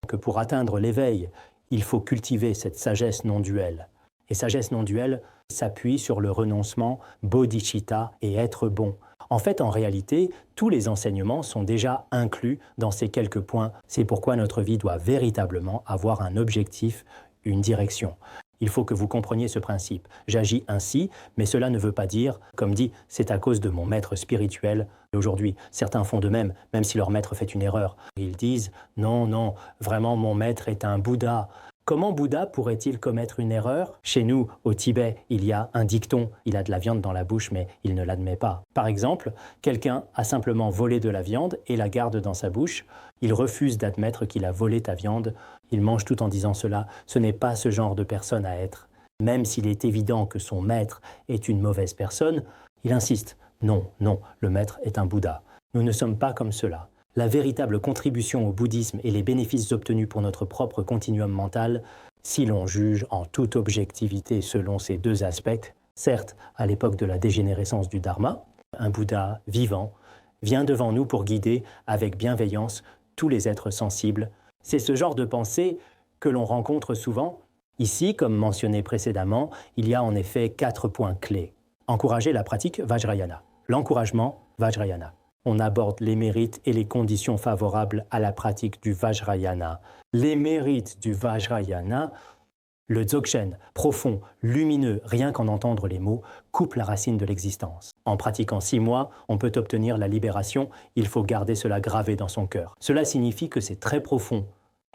que pour atteindre l'éveil, il faut cultiver cette sagesse non duelle. Et sagesse non duelle s'appuie sur le renoncement, bodhicitta et être bon. En fait, en réalité, tous les enseignements sont déjà inclus dans ces quelques points. C'est pourquoi notre vie doit véritablement avoir un objectif, une direction. Il faut que vous compreniez ce principe. J'agis ainsi, mais cela ne veut pas dire, comme dit, c'est à cause de mon maître spirituel. Aujourd'hui, certains font de même, même si leur maître fait une erreur. Ils disent, non, non, vraiment mon maître est un Bouddha. Comment Bouddha pourrait-il commettre une erreur? Chez nous, au Tibet, il y a un dicton. Il a de la viande dans la bouche, mais il ne l'admet pas. Par exemple, quelqu'un a simplement volé de la viande et la garde dans sa bouche. Il refuse d'admettre qu'il a volé ta viande. Il mange tout en disant cela. Ce n'est pas ce genre de personne à être. Même s'il est évident que son maître est une mauvaise personne, il insiste. Non, non, le maître est un Bouddha. Nous ne sommes pas comme cela. La véritable contribution au bouddhisme et les bénéfices obtenus pour notre propre continuum mental, si l'on juge en toute objectivité selon ces 2 aspects, certes, à l'époque de la dégénérescence du Dharma, un Bouddha vivant vient devant nous pour guider avec bienveillance tous les êtres sensibles C'est ce genre de pensée que l'on rencontre souvent. Ici, comme mentionné précédemment, il y a en effet 4 points clés. Encourager la pratique Vajrayana. L'encouragement Vajrayana. On aborde les mérites et les conditions favorables à la pratique du Vajrayana. Les mérites du Vajrayana, le Dzogchen, profond, lumineux, rien qu'en entendre les mots, coupe la racine de l'existence. En pratiquant 6 mois, on peut obtenir la libération, il faut garder cela gravé dans son cœur. Cela signifie que c'est très profond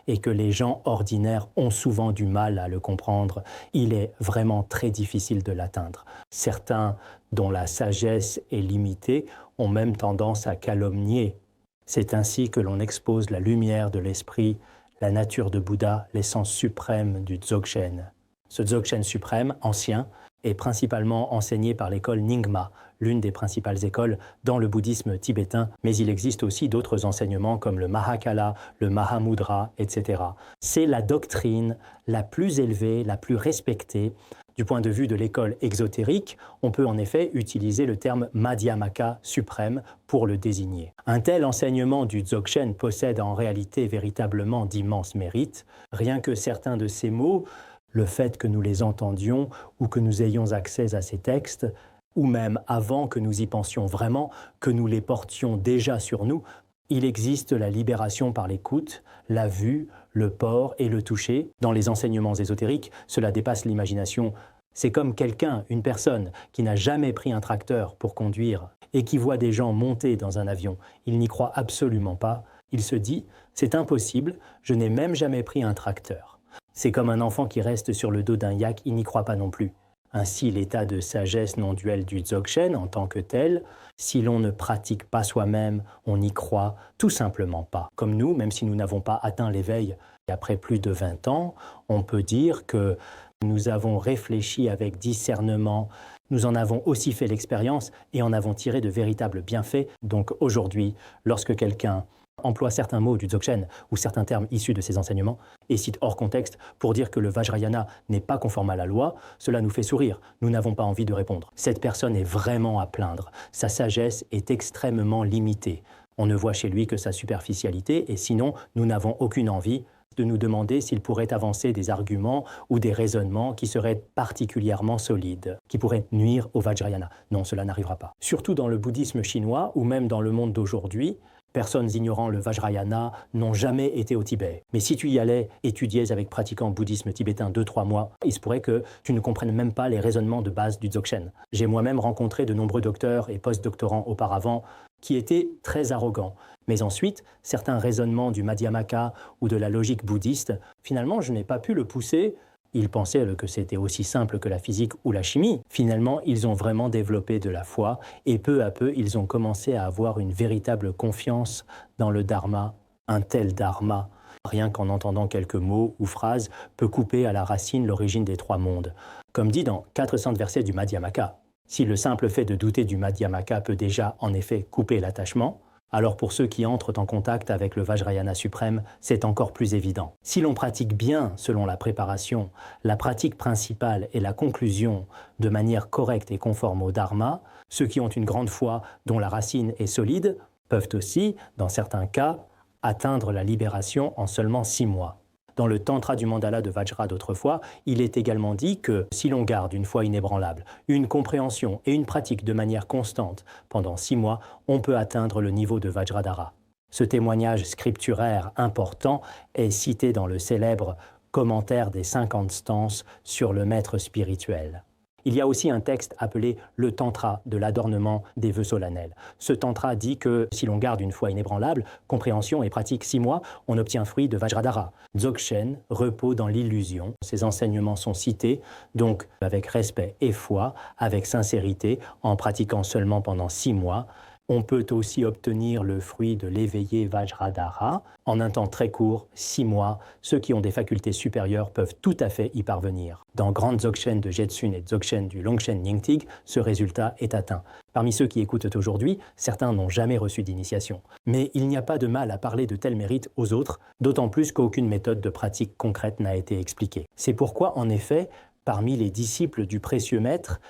et que les gens ordinaires ont souvent du mal à le comprendre. Il est vraiment très difficile de l'atteindre. Certains, dont la sagesse est limitée, ont même tendance à calomnier. C'est ainsi que l'on expose la lumière de l'esprit, la nature de Bouddha, l'essence suprême du Dzogchen. Ce Dzogchen suprême, ancien, est principalement enseigné par l'école Nyingma, l'une des principales écoles dans le bouddhisme tibétain, mais il existe aussi d'autres enseignements comme le Mahakala, le Mahamudra, etc. C'est la doctrine la plus élevée, la plus respectée. Du point de vue de l'école exotérique, on peut en effet utiliser le terme Madhyamaka suprême pour le désigner. Un tel enseignement du Dzogchen possède en réalité véritablement d'immenses mérites. Rien que certains de ces mots, le fait que nous les entendions ou que nous ayons accès à ces textes, ou même avant que nous y pensions vraiment, que nous les portions déjà sur nous, il existe la libération par l'écoute, la vue, le port et le toucher. Dans les enseignements ésotériques, cela dépasse l'imagination. C'est comme quelqu'un, une personne, qui n'a jamais pris un tracteur pour conduire et qui voit des gens monter dans un avion. Il n'y croit absolument pas. Il se dit « c'est impossible, je n'ai même jamais pris un tracteur ». C'est comme un enfant qui reste sur le dos d'un yak, il n'y croit pas non plus. Ainsi, l'état de sagesse non duelle du Dzogchen en tant que tel, si l'on ne pratique pas soi-même, on n'y croit tout simplement pas. Comme nous, même si nous n'avons pas atteint l'éveil après plus de 20 ans, on peut dire que nous avons réfléchi avec discernement, nous en avons aussi fait l'expérience et en avons tiré de véritables bienfaits. Donc aujourd'hui, lorsque quelqu'un emploie certains mots du Dzogchen ou certains termes issus de ses enseignements et cite hors contexte pour dire que le Vajrayana n'est pas conforme à la loi, cela nous fait sourire. Nous n'avons pas envie de répondre. Cette personne est vraiment à plaindre. Sa sagesse est extrêmement limitée. On ne voit chez lui que sa superficialité et sinon, nous n'avons aucune envie de nous demander s'il pourrait avancer des arguments ou des raisonnements qui seraient particulièrement solides, qui pourraient nuire au Vajrayana. Non, cela n'arrivera pas. Surtout dans le bouddhisme chinois ou même dans le monde d'aujourd'hui, personnes ignorant le Vajrayana n'ont jamais été au Tibet. Mais si tu y allais et étudiais avec pratiquants bouddhisme tibétain 2-3 mois, il se pourrait que tu ne comprennes même pas les raisonnements de base du Dzogchen. J'ai moi-même rencontré de nombreux docteurs et post-doctorants auparavant qui étaient très arrogants. Mais ensuite, certains raisonnements du Madhyamaka ou de la logique bouddhiste, finalement, je n'ai pas pu le pousser. Ils pensaient que c'était aussi simple que la physique ou la chimie. Finalement, ils ont vraiment développé de la foi et peu à peu, ils ont commencé à avoir une véritable confiance dans le dharma. Un tel dharma, rien qu'en entendant quelques mots ou phrases, peut couper à la racine l'origine des 3 mondes. Comme dit dans 400 versets du Madhyamaka, si le simple fait de douter du Madhyamaka peut déjà en effet couper l'attachement, alors pour ceux qui entrent en contact avec le Vajrayana suprême, c'est encore plus évident. Si l'on pratique bien selon la préparation, la pratique principale et la conclusion de manière correcte et conforme au Dharma, ceux qui ont une grande foi dont la racine est solide peuvent aussi, dans certains cas, atteindre la libération en seulement 6 mois. Dans le Tantra du Mandala de Vajra d'autrefois, il est également dit que si l'on garde une foi inébranlable, une compréhension et une pratique de manière constante pendant 6 mois, on peut atteindre le niveau de Vajradhara. Ce témoignage scripturaire important est cité dans le célèbre commentaire des 50 stances sur le maître spirituel. Il y a aussi un texte appelé le Tantra de l'adornement des vœux solennels. Ce Tantra dit que si l'on garde une foi inébranlable, compréhension et pratique 6 mois, on obtient fruit de Vajradhara. Dzogchen, repos dans l'illusion. Ces enseignements sont cités, donc avec respect et foi, avec sincérité, en pratiquant seulement pendant 6 mois. On peut aussi obtenir le fruit de l'éveillé Vajradhara en un temps très court, 6 mois. Ceux qui ont des facultés supérieures peuvent tout à fait y parvenir. Dans Grand Dzogchen de Jetsun et Dzogchen du Longchen Nyingtig, ce résultat est atteint. Parmi ceux qui écoutent aujourd'hui, certains n'ont jamais reçu d'initiation. Mais il n'y a pas de mal à parler de tels mérites aux autres, d'autant plus qu'aucune méthode de pratique concrète n'a été expliquée. C'est pourquoi, en effet, parmi les disciples du précieux maître,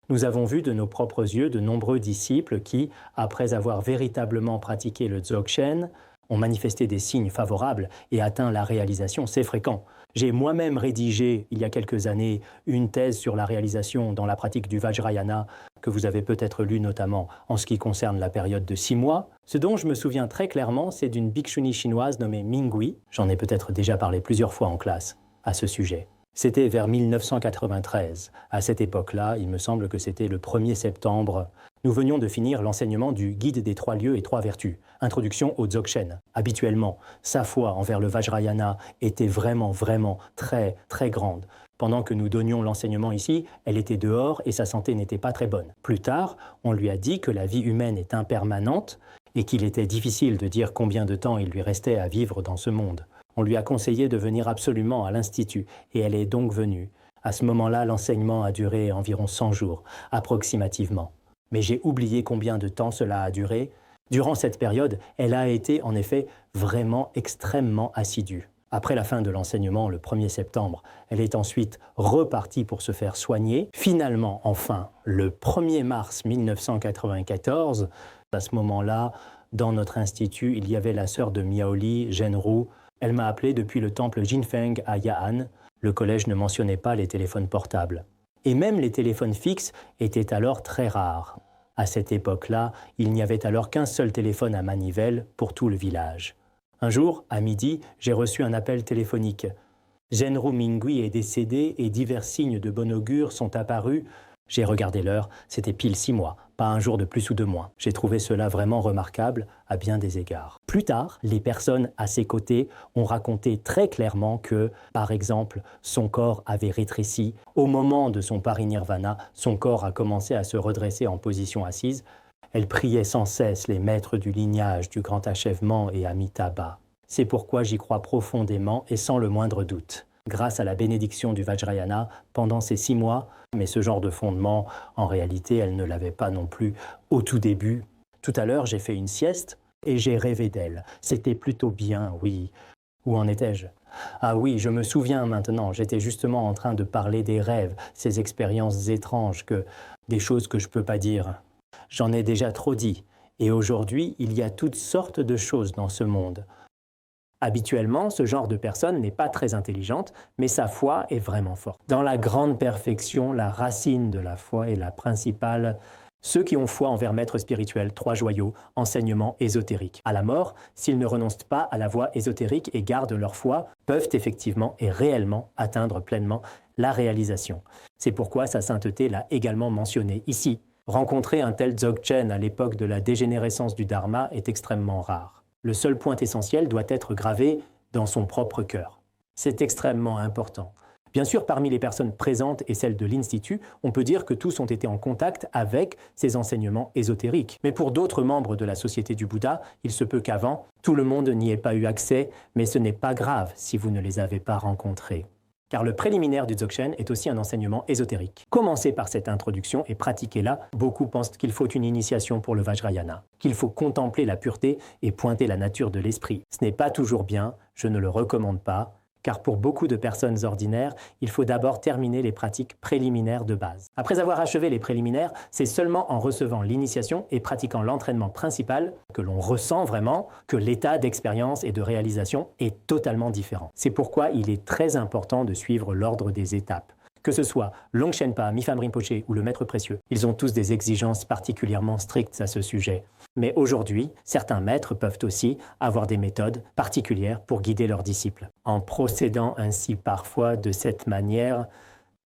nous avons vu de nos propres yeux de nombreux disciples qui, après avoir véritablement pratiqué le Dzogchen, ont manifesté des signes favorables et atteint la réalisation, c'est fréquent. J'ai moi-même rédigé, il y a quelques années, une thèse sur la réalisation dans la pratique du Vajrayana, que vous avez peut-être lu notamment en ce qui concerne la période de 6 mois. Ce dont je me souviens très clairement, c'est d'une bhikshuni chinoise nommée Mingui. J'en ai peut-être déjà parlé plusieurs fois en classe à ce sujet. C'était vers 1993. À cette époque-là, il me semble que c'était le 1er septembre. Nous venions de finir l'enseignement du Guide des 3 lieux et 3 vertus, introduction au Dzogchen. Habituellement, sa foi envers le Vajrayana était vraiment très grande. Pendant que nous donnions l'enseignement ici, elle était dehors et sa santé n'était pas très bonne. Plus tard, on lui a dit que la vie humaine est impermanente et qu'il était difficile de dire combien de temps il lui restait à vivre dans ce monde. On lui a conseillé de venir absolument à l'Institut et elle est donc venue. À ce moment-là, l'enseignement a duré environ 100 jours, approximativement. Mais j'ai oublié combien de temps cela a duré. Durant cette période, elle a été en effet vraiment extrêmement assidue. Après la fin de l'enseignement, le 1er septembre, elle est ensuite repartie pour se faire soigner. Finalement, enfin, le 1er mars 1994, à ce moment-là, dans notre institut, il y avait la sœur de Miaoli, Genru. Elle m'a appelé depuis le temple Jinfeng à Ya'an. Le collège ne mentionnait pas les téléphones portables. Et même les téléphones fixes étaient alors très rares. À cette époque-là, il n'y avait alors qu'un seul téléphone à manivelle pour tout le village. Un jour, à midi, j'ai reçu un appel téléphonique. Genru Mingui est décédé et divers signes de bon augure sont apparus. J'ai regardé l'heure, c'était pile 6 mois, pas un jour de plus ou de moins. J'ai trouvé cela vraiment remarquable à bien des égards. Plus tard, les personnes à ses côtés ont raconté très clairement que, par exemple, son corps avait rétréci. Au moment de son parinirvana, son corps a commencé à se redresser en position assise. Elle priait sans cesse les maîtres du lignage, du grand achèvement et Amitabha. C'est pourquoi j'y crois profondément et sans le moindre doute. Grâce à la bénédiction du Vajrayana, pendant ces 6 mois, mais ce genre de fondement, en réalité, elle ne l'avait pas non plus au tout début. Tout à l'heure, j'ai fait une sieste et j'ai rêvé d'elle. C'était plutôt bien, oui. Où en étais-je ? Ah oui, je me souviens maintenant, j'étais justement en train de parler des rêves, ces expériences étranges, des choses que je ne peux pas dire. J'en ai déjà trop dit. Et aujourd'hui, il y a toutes sortes de choses dans ce monde. Habituellement, ce genre de personne n'est pas très intelligente, mais sa foi est vraiment forte. Dans la grande perfection, la racine de la foi est la principale. Ceux qui ont foi envers maître spirituel, 3 joyaux, enseignement ésotérique. À la mort, s'ils ne renoncent pas à la voie ésotérique et gardent leur foi, peuvent effectivement et réellement atteindre pleinement la réalisation. C'est pourquoi sa sainteté l'a également mentionné ici. Rencontrer un tel Dzogchen à l'époque de la dégénérescence du Dharma est extrêmement rare. Le seul point essentiel doit être gravé dans son propre cœur. C'est extrêmement important. Bien sûr, parmi les personnes présentes et celles de l'Institut, on peut dire que tous ont été en contact avec ces enseignements ésotériques. Mais pour d'autres membres de la Société du Bouddha, il se peut qu'avant, tout le monde n'y ait pas eu accès, mais ce n'est pas grave si vous ne les avez pas rencontrés. Car le préliminaire du Dzogchen est aussi un enseignement ésotérique. Commencez par cette introduction et pratiquez-la. Beaucoup pensent qu'il faut une initiation pour le Vajrayana, qu'il faut contempler la pureté et pointer la nature de l'esprit. Ce n'est pas toujours bien, je ne le recommande pas, car pour beaucoup de personnes ordinaires, il faut d'abord terminer les pratiques préliminaires de base. Après avoir achevé les préliminaires, c'est seulement en recevant l'initiation et pratiquant l'entraînement principal que l'on ressent vraiment que l'état d'expérience et de réalisation est totalement différent. C'est pourquoi il est très important de suivre l'ordre des étapes. Que ce soit Longchenpa, Mifam Rinpoché ou le Maître Précieux, ils ont tous des exigences particulièrement strictes à ce sujet. Mais aujourd'hui, certains maîtres peuvent aussi avoir des méthodes particulières pour guider leurs disciples. En procédant ainsi parfois de cette manière,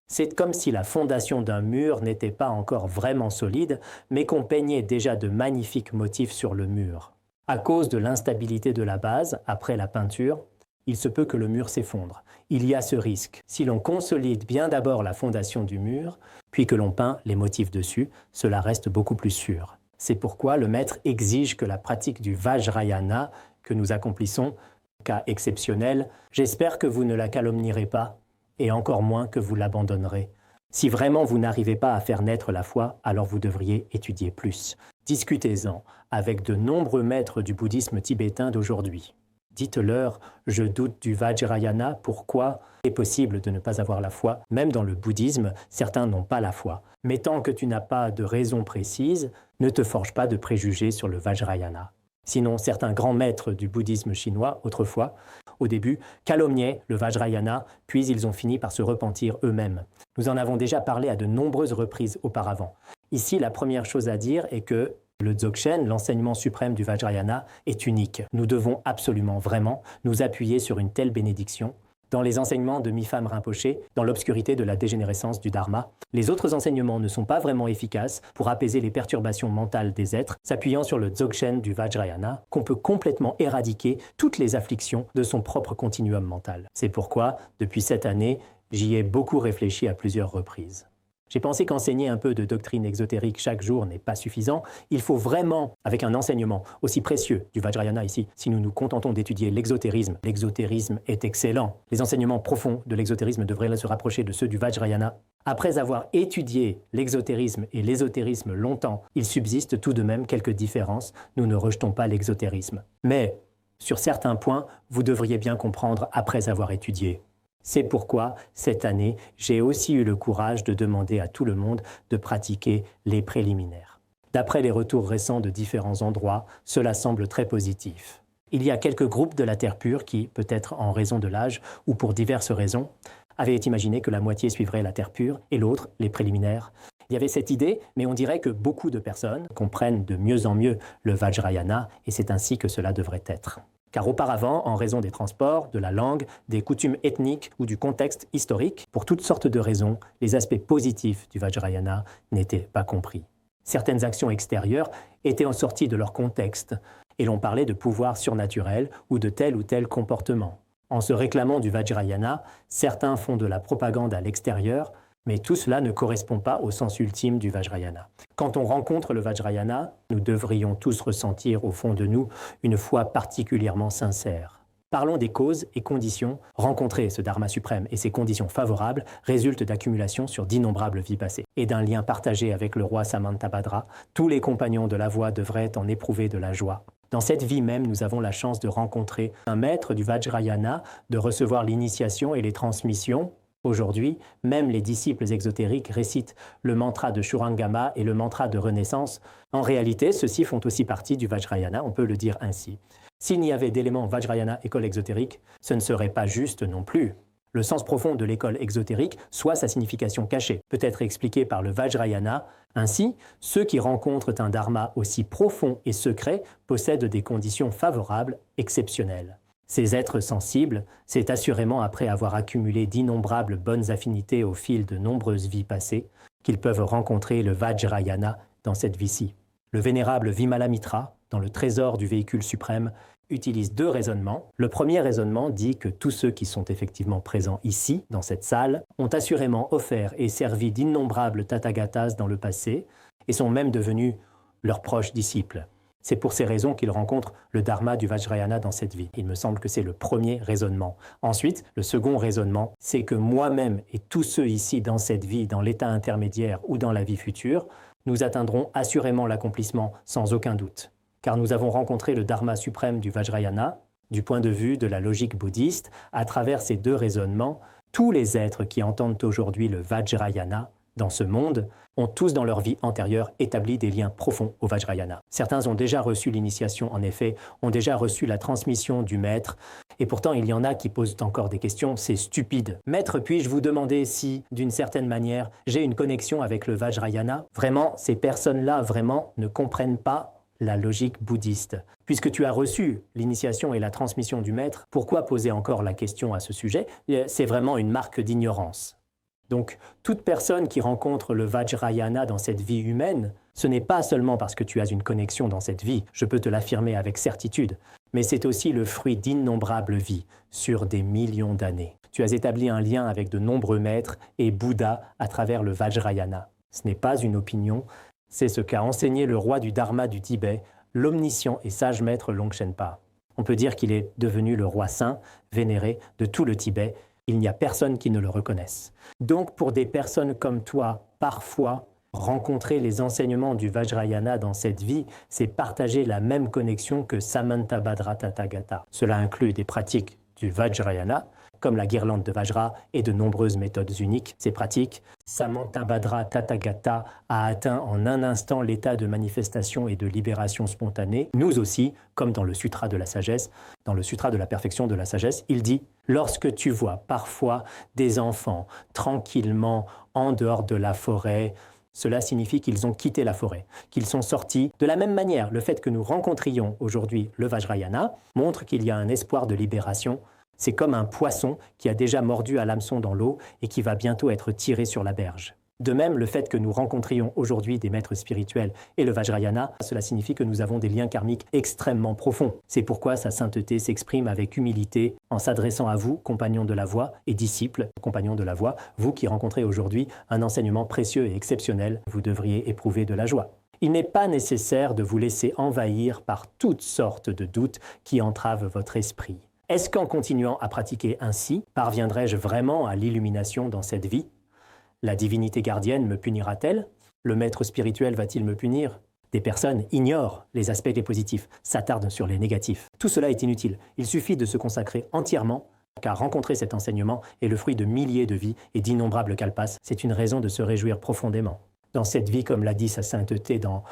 c'est comme si la fondation d'un mur n'était pas encore vraiment solide, mais qu'on peignait déjà de magnifiques motifs sur le mur. À cause de l'instabilité de la base, après la peinture, il se peut que le mur s'effondre. Il y a ce risque. Si l'on consolide bien d'abord la fondation du mur, puis que l'on peint les motifs dessus, cela reste beaucoup plus sûr. C'est pourquoi le maître exige que la pratique du Vajrayana que nous accomplissons, cas exceptionnel, j'espère que vous ne la calomnierez pas, et encore moins que vous l'abandonnerez. Si vraiment vous n'arrivez pas à faire naître la foi, alors vous devriez étudier plus. Discutez-en avec de nombreux maîtres du bouddhisme tibétain d'aujourd'hui. Dites-leur, je doute du Vajrayana, pourquoi est possible de ne pas avoir la foi? Même dans le bouddhisme, certains n'ont pas la foi. Mais tant que tu n'as pas de raison précise, ne te forge pas de préjugés sur le Vajrayana. Sinon, certains grands maîtres du bouddhisme chinois, autrefois, au début, calomniaient le Vajrayana, puis ils ont fini par se repentir eux-mêmes. Nous en avons déjà parlé à de nombreuses reprises auparavant. Ici, la première chose à dire est que le Dzogchen, l'enseignement suprême du Vajrayana, est unique. Nous devons absolument, vraiment, nous appuyer sur une telle bénédiction. Dans les enseignements de Mipham Rinpoche, dans l'obscurité de la dégénérescence du Dharma, les autres enseignements ne sont pas vraiment efficaces pour apaiser les perturbations mentales des êtres, s'appuyant sur le Dzogchen du Vajrayana, qu'on peut complètement éradiquer toutes les afflictions de son propre continuum mental. C'est pourquoi, depuis cette année, j'y ai beaucoup réfléchi à plusieurs reprises. J'ai pensé qu'enseigner un peu de doctrine exotérique chaque jour n'est pas suffisant. Il faut vraiment, avec un enseignement aussi précieux du Vajrayana ici, si nous nous contentons d'étudier l'exotérisme est excellent. Les enseignements profonds de l'exotérisme devraient se rapprocher de ceux du Vajrayana. Après avoir étudié l'exotérisme et l'ésotérisme longtemps, il subsiste tout de même quelques différences. Nous ne rejetons pas l'exotérisme. Mais, sur certains points, vous devriez bien comprendre après avoir étudié. C'est pourquoi, cette année, j'ai aussi eu le courage de demander à tout le monde de pratiquer les préliminaires. D'après les retours récents de différents endroits, cela semble très positif. Il y a quelques groupes de la Terre pure qui, peut-être en raison de l'âge ou pour diverses raisons, avaient imaginé que la moitié suivrait la Terre pure et l'autre, les préliminaires. Il y avait cette idée, mais on dirait que beaucoup de personnes comprennent de mieux en mieux le Vajrayana et c'est ainsi que cela devrait être. Car auparavant, en raison des transports, de la langue, des coutumes ethniques ou du contexte historique, pour toutes sortes de raisons, les aspects positifs du Vajrayana n'étaient pas compris. Certaines actions extérieures étaient sorties de leur contexte, et l'on parlait de pouvoir surnaturel ou de tel ou tel comportement. En se réclamant du Vajrayana, certains font de la propagande à l'extérieur, mais tout cela ne correspond pas au sens ultime du Vajrayana. Quand on rencontre le Vajrayana, nous devrions tous ressentir au fond de nous une foi particulièrement sincère. Parlons des causes et conditions. Rencontrer ce Dharma suprême et ses conditions favorables résultent d'accumulation sur d'innombrables vies passées. Et d'un lien partagé avec le roi Samantabhadra, tous les compagnons de la voie devraient en éprouver de la joie. Dans cette vie même, nous avons la chance de rencontrer un maître du Vajrayana, de recevoir l'initiation et les transmissions. Aujourd'hui, même les disciples exotériques récitent le mantra de Shurangama et le mantra de renaissance. En réalité, ceux-ci font aussi partie du Vajrayana, on peut le dire ainsi. S'il n'y avait d'éléments Vajrayana école exotérique, ce ne serait pas juste non plus. Le sens profond de l'école exotérique, soit sa signification cachée, peut être expliqué par le Vajrayana. Ainsi, ceux qui rencontrent un dharma aussi profond et secret possèdent des conditions favorables, exceptionnelles. Ces êtres sensibles, c'est assurément après avoir accumulé d'innombrables bonnes affinités au fil de nombreuses vies passées qu'ils peuvent rencontrer le Vajrayana dans cette vie-ci. Le vénérable Vimalamitra, dans le trésor du véhicule suprême, utilise deux raisonnements. Le premier raisonnement dit que tous ceux qui sont effectivement présents ici, dans cette salle, ont assurément offert et servi d'innombrables Tathagatas dans le passé et sont même devenus leurs proches disciples. C'est pour ces raisons qu'ils rencontrent le dharma du Vajrayana dans cette vie. Il me semble que c'est le premier raisonnement. Ensuite, le second raisonnement, c'est que moi-même et tous ceux ici dans cette vie, dans l'état intermédiaire ou dans la vie future, nous atteindrons assurément l'accomplissement sans aucun doute. Car nous avons rencontré le dharma suprême du Vajrayana, du point de vue de la logique bouddhiste, à travers ces deux raisonnements, tous les êtres qui entendent aujourd'hui le Vajrayana dans ce monde ont tous dans leur vie antérieure établi des liens profonds au Vajrayana. Certains ont déjà reçu l'initiation, en effet, ont déjà reçu la transmission du maître, et pourtant il y en a qui posent encore des questions, c'est stupide. Maître, puis-je vous demander si, d'une certaine manière, j'ai une connexion avec le Vajrayana? Vraiment, ces personnes-là, vraiment, ne comprennent pas la logique bouddhiste. Puisque tu as reçu l'initiation et la transmission du maître, pourquoi poser encore la question à ce sujet? C'est vraiment une marque d'ignorance. Donc, toute personne qui rencontre le Vajrayana dans cette vie humaine, ce n'est pas seulement parce que tu as une connexion dans cette vie, je peux te l'affirmer avec certitude, mais c'est aussi le fruit d'innombrables vies sur des millions d'années. Tu as établi un lien avec de nombreux maîtres et Bouddha à travers le Vajrayana. Ce n'est pas une opinion, c'est ce qu'a enseigné le roi du Dharma du Tibet, l'omniscient et sage maître Longchenpa. On peut dire qu'il est devenu le roi saint, vénéré de tout le Tibet. Il n'y a personne qui ne le reconnaisse. Donc pour des personnes comme toi, parfois, rencontrer les enseignements du Vajrayana dans cette vie, c'est partager la même connexion que Samantabhadra Tathagata. Cela inclut des pratiques du Vajrayana, comme la guirlande de Vajra et de nombreuses méthodes uniques. Ces pratiques, Samantabhadra Tathagata a atteint en un instant l'état de manifestation et de libération spontanée. Nous aussi, comme dans le Sutra de la sagesse, dans le Sutra de la perfection de la sagesse, il dit « Lorsque tu vois parfois des enfants tranquillement en dehors de la forêt, cela signifie qu'ils ont quitté la forêt, qu'ils sont sortis. De la même manière, le fait que nous rencontrions aujourd'hui le Vajrayana montre qu'il y a un espoir de libération. C'est comme un poisson qui a déjà mordu à l'hameçon dans l'eau et qui va bientôt être tiré sur la berge. De même, le fait que nous rencontrions aujourd'hui des maîtres spirituels et le Vajrayana, cela signifie que nous avons des liens karmiques extrêmement profonds. C'est pourquoi sa sainteté s'exprime avec humilité en s'adressant à vous, compagnons de la voie et disciples, compagnons de la voie, vous qui rencontrez aujourd'hui un enseignement précieux et exceptionnel, vous devriez éprouver de la joie. Il n'est pas nécessaire de vous laisser envahir par toutes sortes de doutes qui entravent votre esprit. Est-ce qu'en continuant à pratiquer ainsi, parviendrai-je vraiment à l'illumination dans cette vie ? La divinité gardienne me punira-t-elle? Le maître spirituel va-t-il me punir? Des personnes ignorent les aspects des positifs, s'attardent sur les négatifs. Tout cela est inutile. Il suffit de se consacrer entièrement, car rencontrer cet enseignement est le fruit de milliers de vies et d'innombrables kalpas. C'est une raison de se réjouir profondément. Dans cette vie, comme l'a dit sa sainteté dans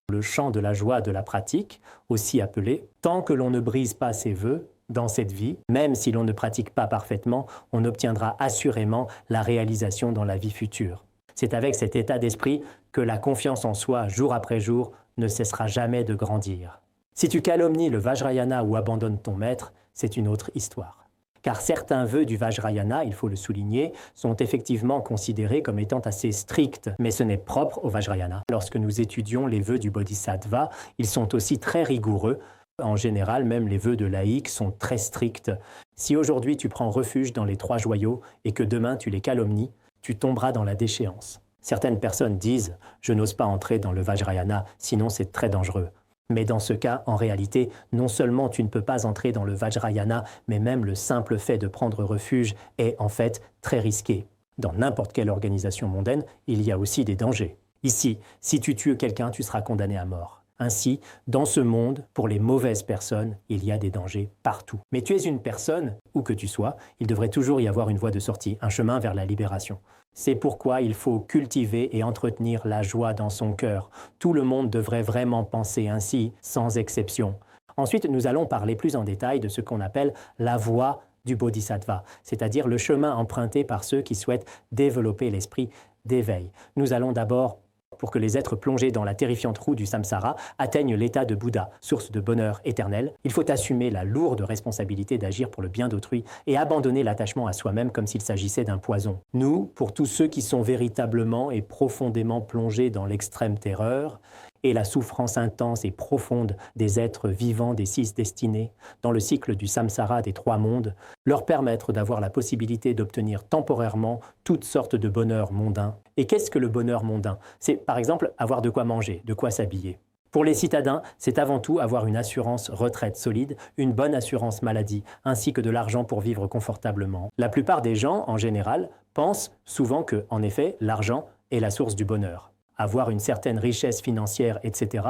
le champ de la joie de la pratique, aussi appelé « Tant que l'on ne brise pas ses vœux », dans cette vie, même si l'on ne pratique pas parfaitement, on obtiendra assurément la réalisation dans la vie future. C'est avec cet état d'esprit que la confiance en soi, jour après jour, ne cessera jamais de grandir. Si tu calomnies le Vajrayana ou abandonnes ton maître, c'est une autre histoire. Car certains vœux du Vajrayana, il faut le souligner, sont effectivement considérés comme étant assez stricts, mais ce n'est propre au Vajrayana. Lorsque nous étudions les vœux du Bodhisattva, ils sont aussi très rigoureux. En général, même les vœux de laïcs sont très stricts. Si aujourd'hui tu prends refuge dans les 3 joyaux et que demain tu les calomnies, tu tomberas dans la déchéance. Certaines personnes disent « je n'ose pas entrer dans le Vajrayana, sinon c'est très dangereux ». Mais dans ce cas, en réalité, non seulement tu ne peux pas entrer dans le Vajrayana, mais même le simple fait de prendre refuge est en fait très risqué. Dans n'importe quelle organisation mondaine, il y a aussi des dangers. Ici, si tu tues quelqu'un, tu seras condamné à mort. Ainsi, dans ce monde, pour les mauvaises personnes, il y a des dangers partout. Mais tu es une personne, où que tu sois, il devrait toujours y avoir une voie de sortie, un chemin vers la libération. C'est pourquoi il faut cultiver et entretenir la joie dans son cœur. Tout le monde devrait vraiment penser ainsi, sans exception. Ensuite, nous allons parler plus en détail de ce qu'on appelle la voie du Bodhisattva, c'est-à-dire le chemin emprunté par ceux qui souhaitent développer l'esprit d'éveil. Nous allons d'abord pour que les êtres plongés dans la terrifiante roue du samsara atteignent l'état de Bouddha, source de bonheur éternel, il faut assumer la lourde responsabilité d'agir pour le bien d'autrui et abandonner l'attachement à soi-même comme s'il s'agissait d'un poison. Nous, pour tous ceux qui sont véritablement et profondément plongés dans l'extrême terreur, et la souffrance intense et profonde des êtres vivants des 6 destinées, dans le cycle du samsara des 3 mondes, leur permettre d'avoir la possibilité d'obtenir temporairement toutes sortes de bonheurs mondains. Et qu'est-ce que le bonheur mondain? C'est par exemple avoir de quoi manger, de quoi s'habiller. Pour les citadins, c'est avant tout avoir une assurance retraite solide, une bonne assurance maladie, ainsi que de l'argent pour vivre confortablement. La plupart des gens, en général, pensent souvent que, en effet, l'argent est la source du bonheur. Avoir une certaine richesse financière, etc.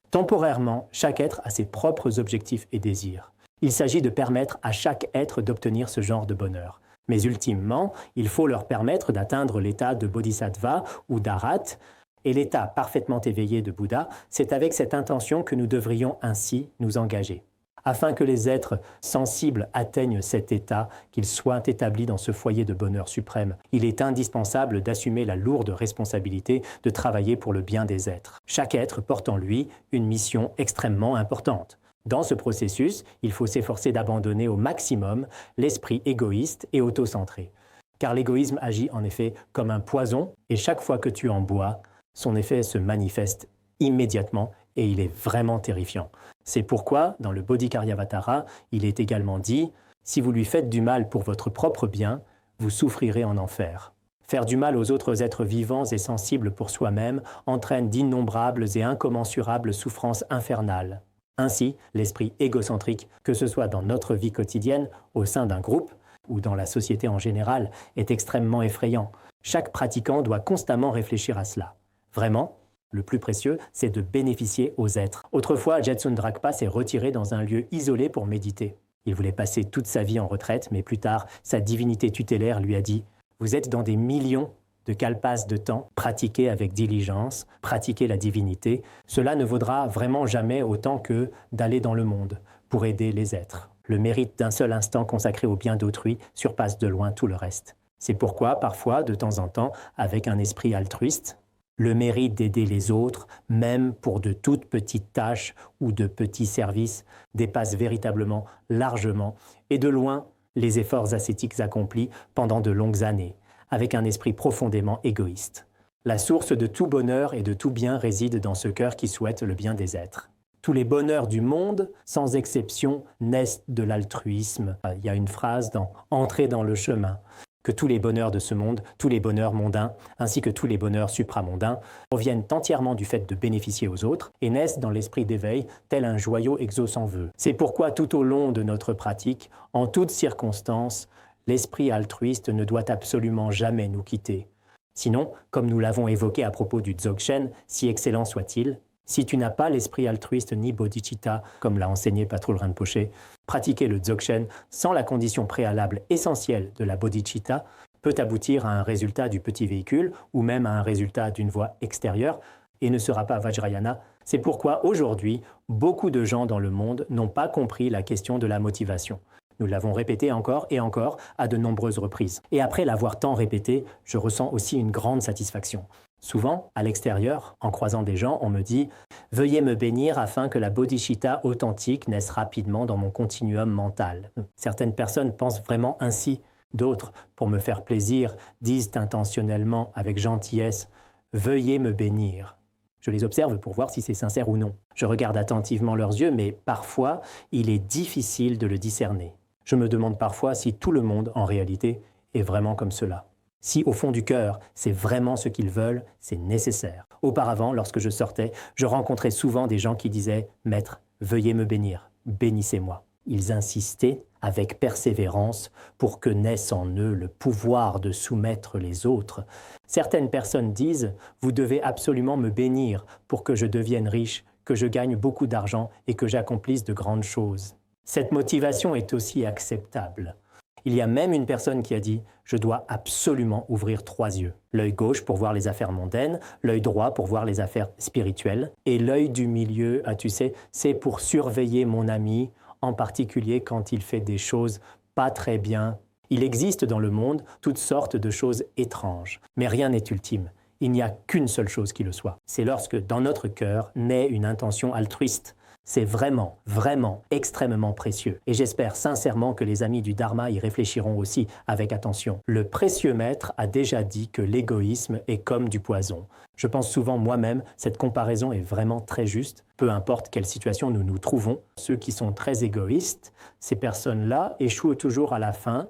Temporairement, chaque être a ses propres objectifs et désirs. Il s'agit de permettre à chaque être d'obtenir ce genre de bonheur. Mais ultimement, il faut leur permettre d'atteindre l'état de Bodhisattva ou d'Arhat, et l'état parfaitement éveillé de Bouddha, c'est avec cette intention que nous devrions ainsi nous engager. Afin que les êtres sensibles atteignent cet état, qu'ils soient établis dans ce foyer de bonheur suprême, il est indispensable d'assumer la lourde responsabilité de travailler pour le bien des êtres. Chaque être porte en lui une mission extrêmement importante. Dans ce processus, il faut s'efforcer d'abandonner au maximum l'esprit égoïste et autocentré. Car l'égoïsme agit en effet comme un poison, et chaque fois que tu en bois, son effet se manifeste immédiatement et il est vraiment terrifiant. C'est pourquoi, dans le Bodhikáryavatara, il est également dit « Si vous lui faites du mal pour votre propre bien, vous souffrirez en enfer. » Faire du mal aux autres êtres vivants et sensibles pour soi-même entraîne d'innombrables et incommensurables souffrances infernales. Ainsi, l'esprit égocentrique, que ce soit dans notre vie quotidienne, au sein d'un groupe ou dans la société en général, est extrêmement effrayant. Chaque pratiquant doit constamment réfléchir à cela. Vraiment, le plus précieux, c'est de bénéficier aux êtres. Autrefois, Jetsun Drakpa s'est retiré dans un lieu isolé pour méditer. Il voulait passer toute sa vie en retraite, mais plus tard, sa divinité tutélaire lui a dit « Vous êtes dans des millions de kalpas de temps, pratiquez avec diligence, pratiquez la divinité. Cela ne vaudra vraiment jamais autant que d'aller dans le monde pour aider les êtres. Le mérite d'un seul instant consacré au bien d'autrui surpasse de loin tout le reste. C'est pourquoi, parfois, de temps en temps, avec un esprit altruiste, le mérite d'aider les autres, même pour de toutes petites tâches ou de petits services, dépasse véritablement, largement, et de loin, les efforts ascétiques accomplis pendant de longues années, avec un esprit profondément égoïste. La source de tout bonheur et de tout bien réside dans ce cœur qui souhaite le bien des êtres. Tous les bonheurs du monde, sans exception, naissent de l'altruisme. Il y a une phrase dans « Entrer dans le chemin », que tous les bonheurs de ce monde, tous les bonheurs mondains, ainsi que tous les bonheurs supramondains, proviennent entièrement du fait de bénéficier aux autres et naissent dans l'esprit d'éveil, tel un joyau exaucant vœu. C'est pourquoi tout au long de notre pratique, en toutes circonstances, l'esprit altruiste ne doit absolument jamais nous quitter. Sinon, comme nous l'avons évoqué à propos du Dzogchen, si excellent soit-il, si tu n'as pas l'esprit altruiste ni bodhicitta, comme l'a enseigné Patrul Rinpoché, pratiquer le Dzogchen sans la condition préalable essentielle de la bodhicitta peut aboutir à un résultat du petit véhicule ou même à un résultat d'une voie extérieure et ne sera pas Vajrayana. C'est pourquoi aujourd'hui, beaucoup de gens dans le monde n'ont pas compris la question de la motivation. Nous l'avons répété encore et encore à de nombreuses reprises. Et après l'avoir tant répété, je ressens aussi une grande satisfaction. Souvent, à l'extérieur, en croisant des gens, on me dit « Veuillez me bénir afin que la bodhicitta authentique naisse rapidement dans mon continuum mental. » Certaines personnes pensent vraiment ainsi. D'autres, pour me faire plaisir, disent intentionnellement, avec gentillesse « Veuillez me bénir ». Je les observe pour voir si c'est sincère ou non. Je regarde attentivement leurs yeux, mais parfois, il est difficile de le discerner. Je me demande parfois si tout le monde, en réalité, est vraiment comme cela. Si, au fond du cœur, c'est vraiment ce qu'ils veulent, c'est nécessaire. Auparavant, lorsque je sortais, je rencontrais souvent des gens qui disaient « Maître, veuillez me bénir, bénissez-moi ». Ils insistaient avec persévérance pour que naisse en eux le pouvoir de soumettre les autres. Certaines personnes disent « Vous devez absolument me bénir pour que je devienne riche, que je gagne beaucoup d'argent et que j'accomplisse de grandes choses ». Cette motivation est aussi acceptable. Il y a même une personne qui a dit « Je dois absolument ouvrir 3 yeux. L'œil gauche pour voir les affaires mondaines, l'œil droit pour voir les affaires spirituelles, et l'œil du milieu, tu sais, c'est pour surveiller mon ami, en particulier quand il fait des choses pas très bien. » Il existe dans le monde toutes sortes de choses étranges, mais rien n'est ultime. Il n'y a qu'une seule chose qui le soit. C'est lorsque dans notre cœur naît une intention altruiste. C'est vraiment, vraiment extrêmement précieux. Et j'espère sincèrement que les amis du Dharma y réfléchiront aussi avec attention. Le précieux maître a déjà dit que l'égoïsme est comme du poison. Je pense souvent moi-même, cette comparaison est vraiment très juste. Peu importe quelle situation nous nous trouvons, ceux qui sont très égoïstes, ces personnes-là échouent toujours à la fin.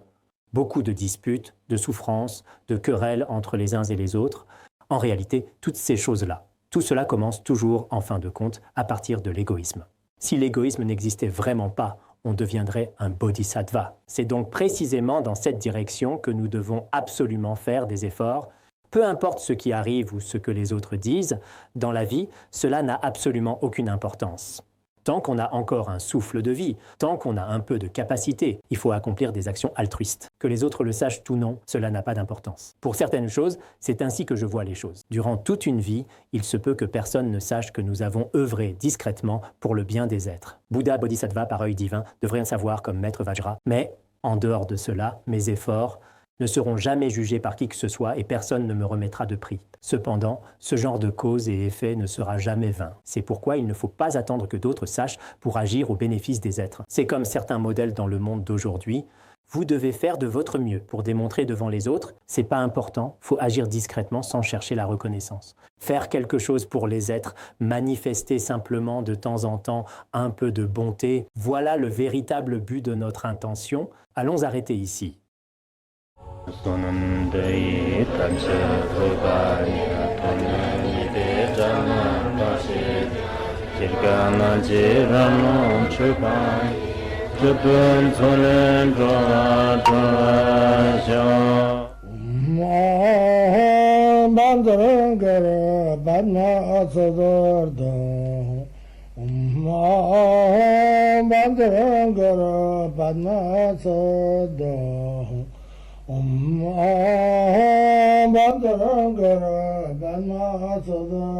Beaucoup de disputes, de souffrances, de querelles entre les uns et les autres. En réalité, toutes ces choses-là, tout cela commence toujours, en fin de compte, à partir de l'égoïsme. Si l'égoïsme n'existait vraiment pas, on deviendrait un bodhisattva. C'est donc précisément dans cette direction que nous devons absolument faire des efforts. Peu importe ce qui arrive ou ce que les autres disent, dans la vie, cela n'a absolument aucune importance. Tant qu'on a encore un souffle de vie, tant qu'on a un peu de capacité, il faut accomplir des actions altruistes. Que les autres le sachent ou non, cela n'a pas d'importance. Pour certaines choses, c'est ainsi que je vois les choses. Durant toute une vie, il se peut que personne ne sache que nous avons œuvré discrètement pour le bien des êtres. Bouddha, Bodhisattva par œil divin, devraient savoir comme Maître Vajra. Mais, en dehors de cela, mes efforts ne seront jamais jugés par qui que ce soit et personne ne me remettra de prix. Cependant, ce genre de cause et effet ne sera jamais vain. C'est pourquoi il ne faut pas attendre que d'autres sachent pour agir au bénéfice des êtres. C'est comme certains modèles dans le monde d'aujourd'hui. Vous devez faire de votre mieux pour démontrer devant les autres. C'est pas important, faut agir discrètement sans chercher la reconnaissance. Faire quelque chose pour les êtres, manifester simplement de temps en temps un peu de bonté, voilà le véritable but de notre intention. Allons arrêter ici. Sonandai tamsa thobaya tonani jana pase jirgana jirano chupai jupun solen droja ma bandrangara banna azarda ma Bhadrangara Padmasada Bhadrangara Padmasada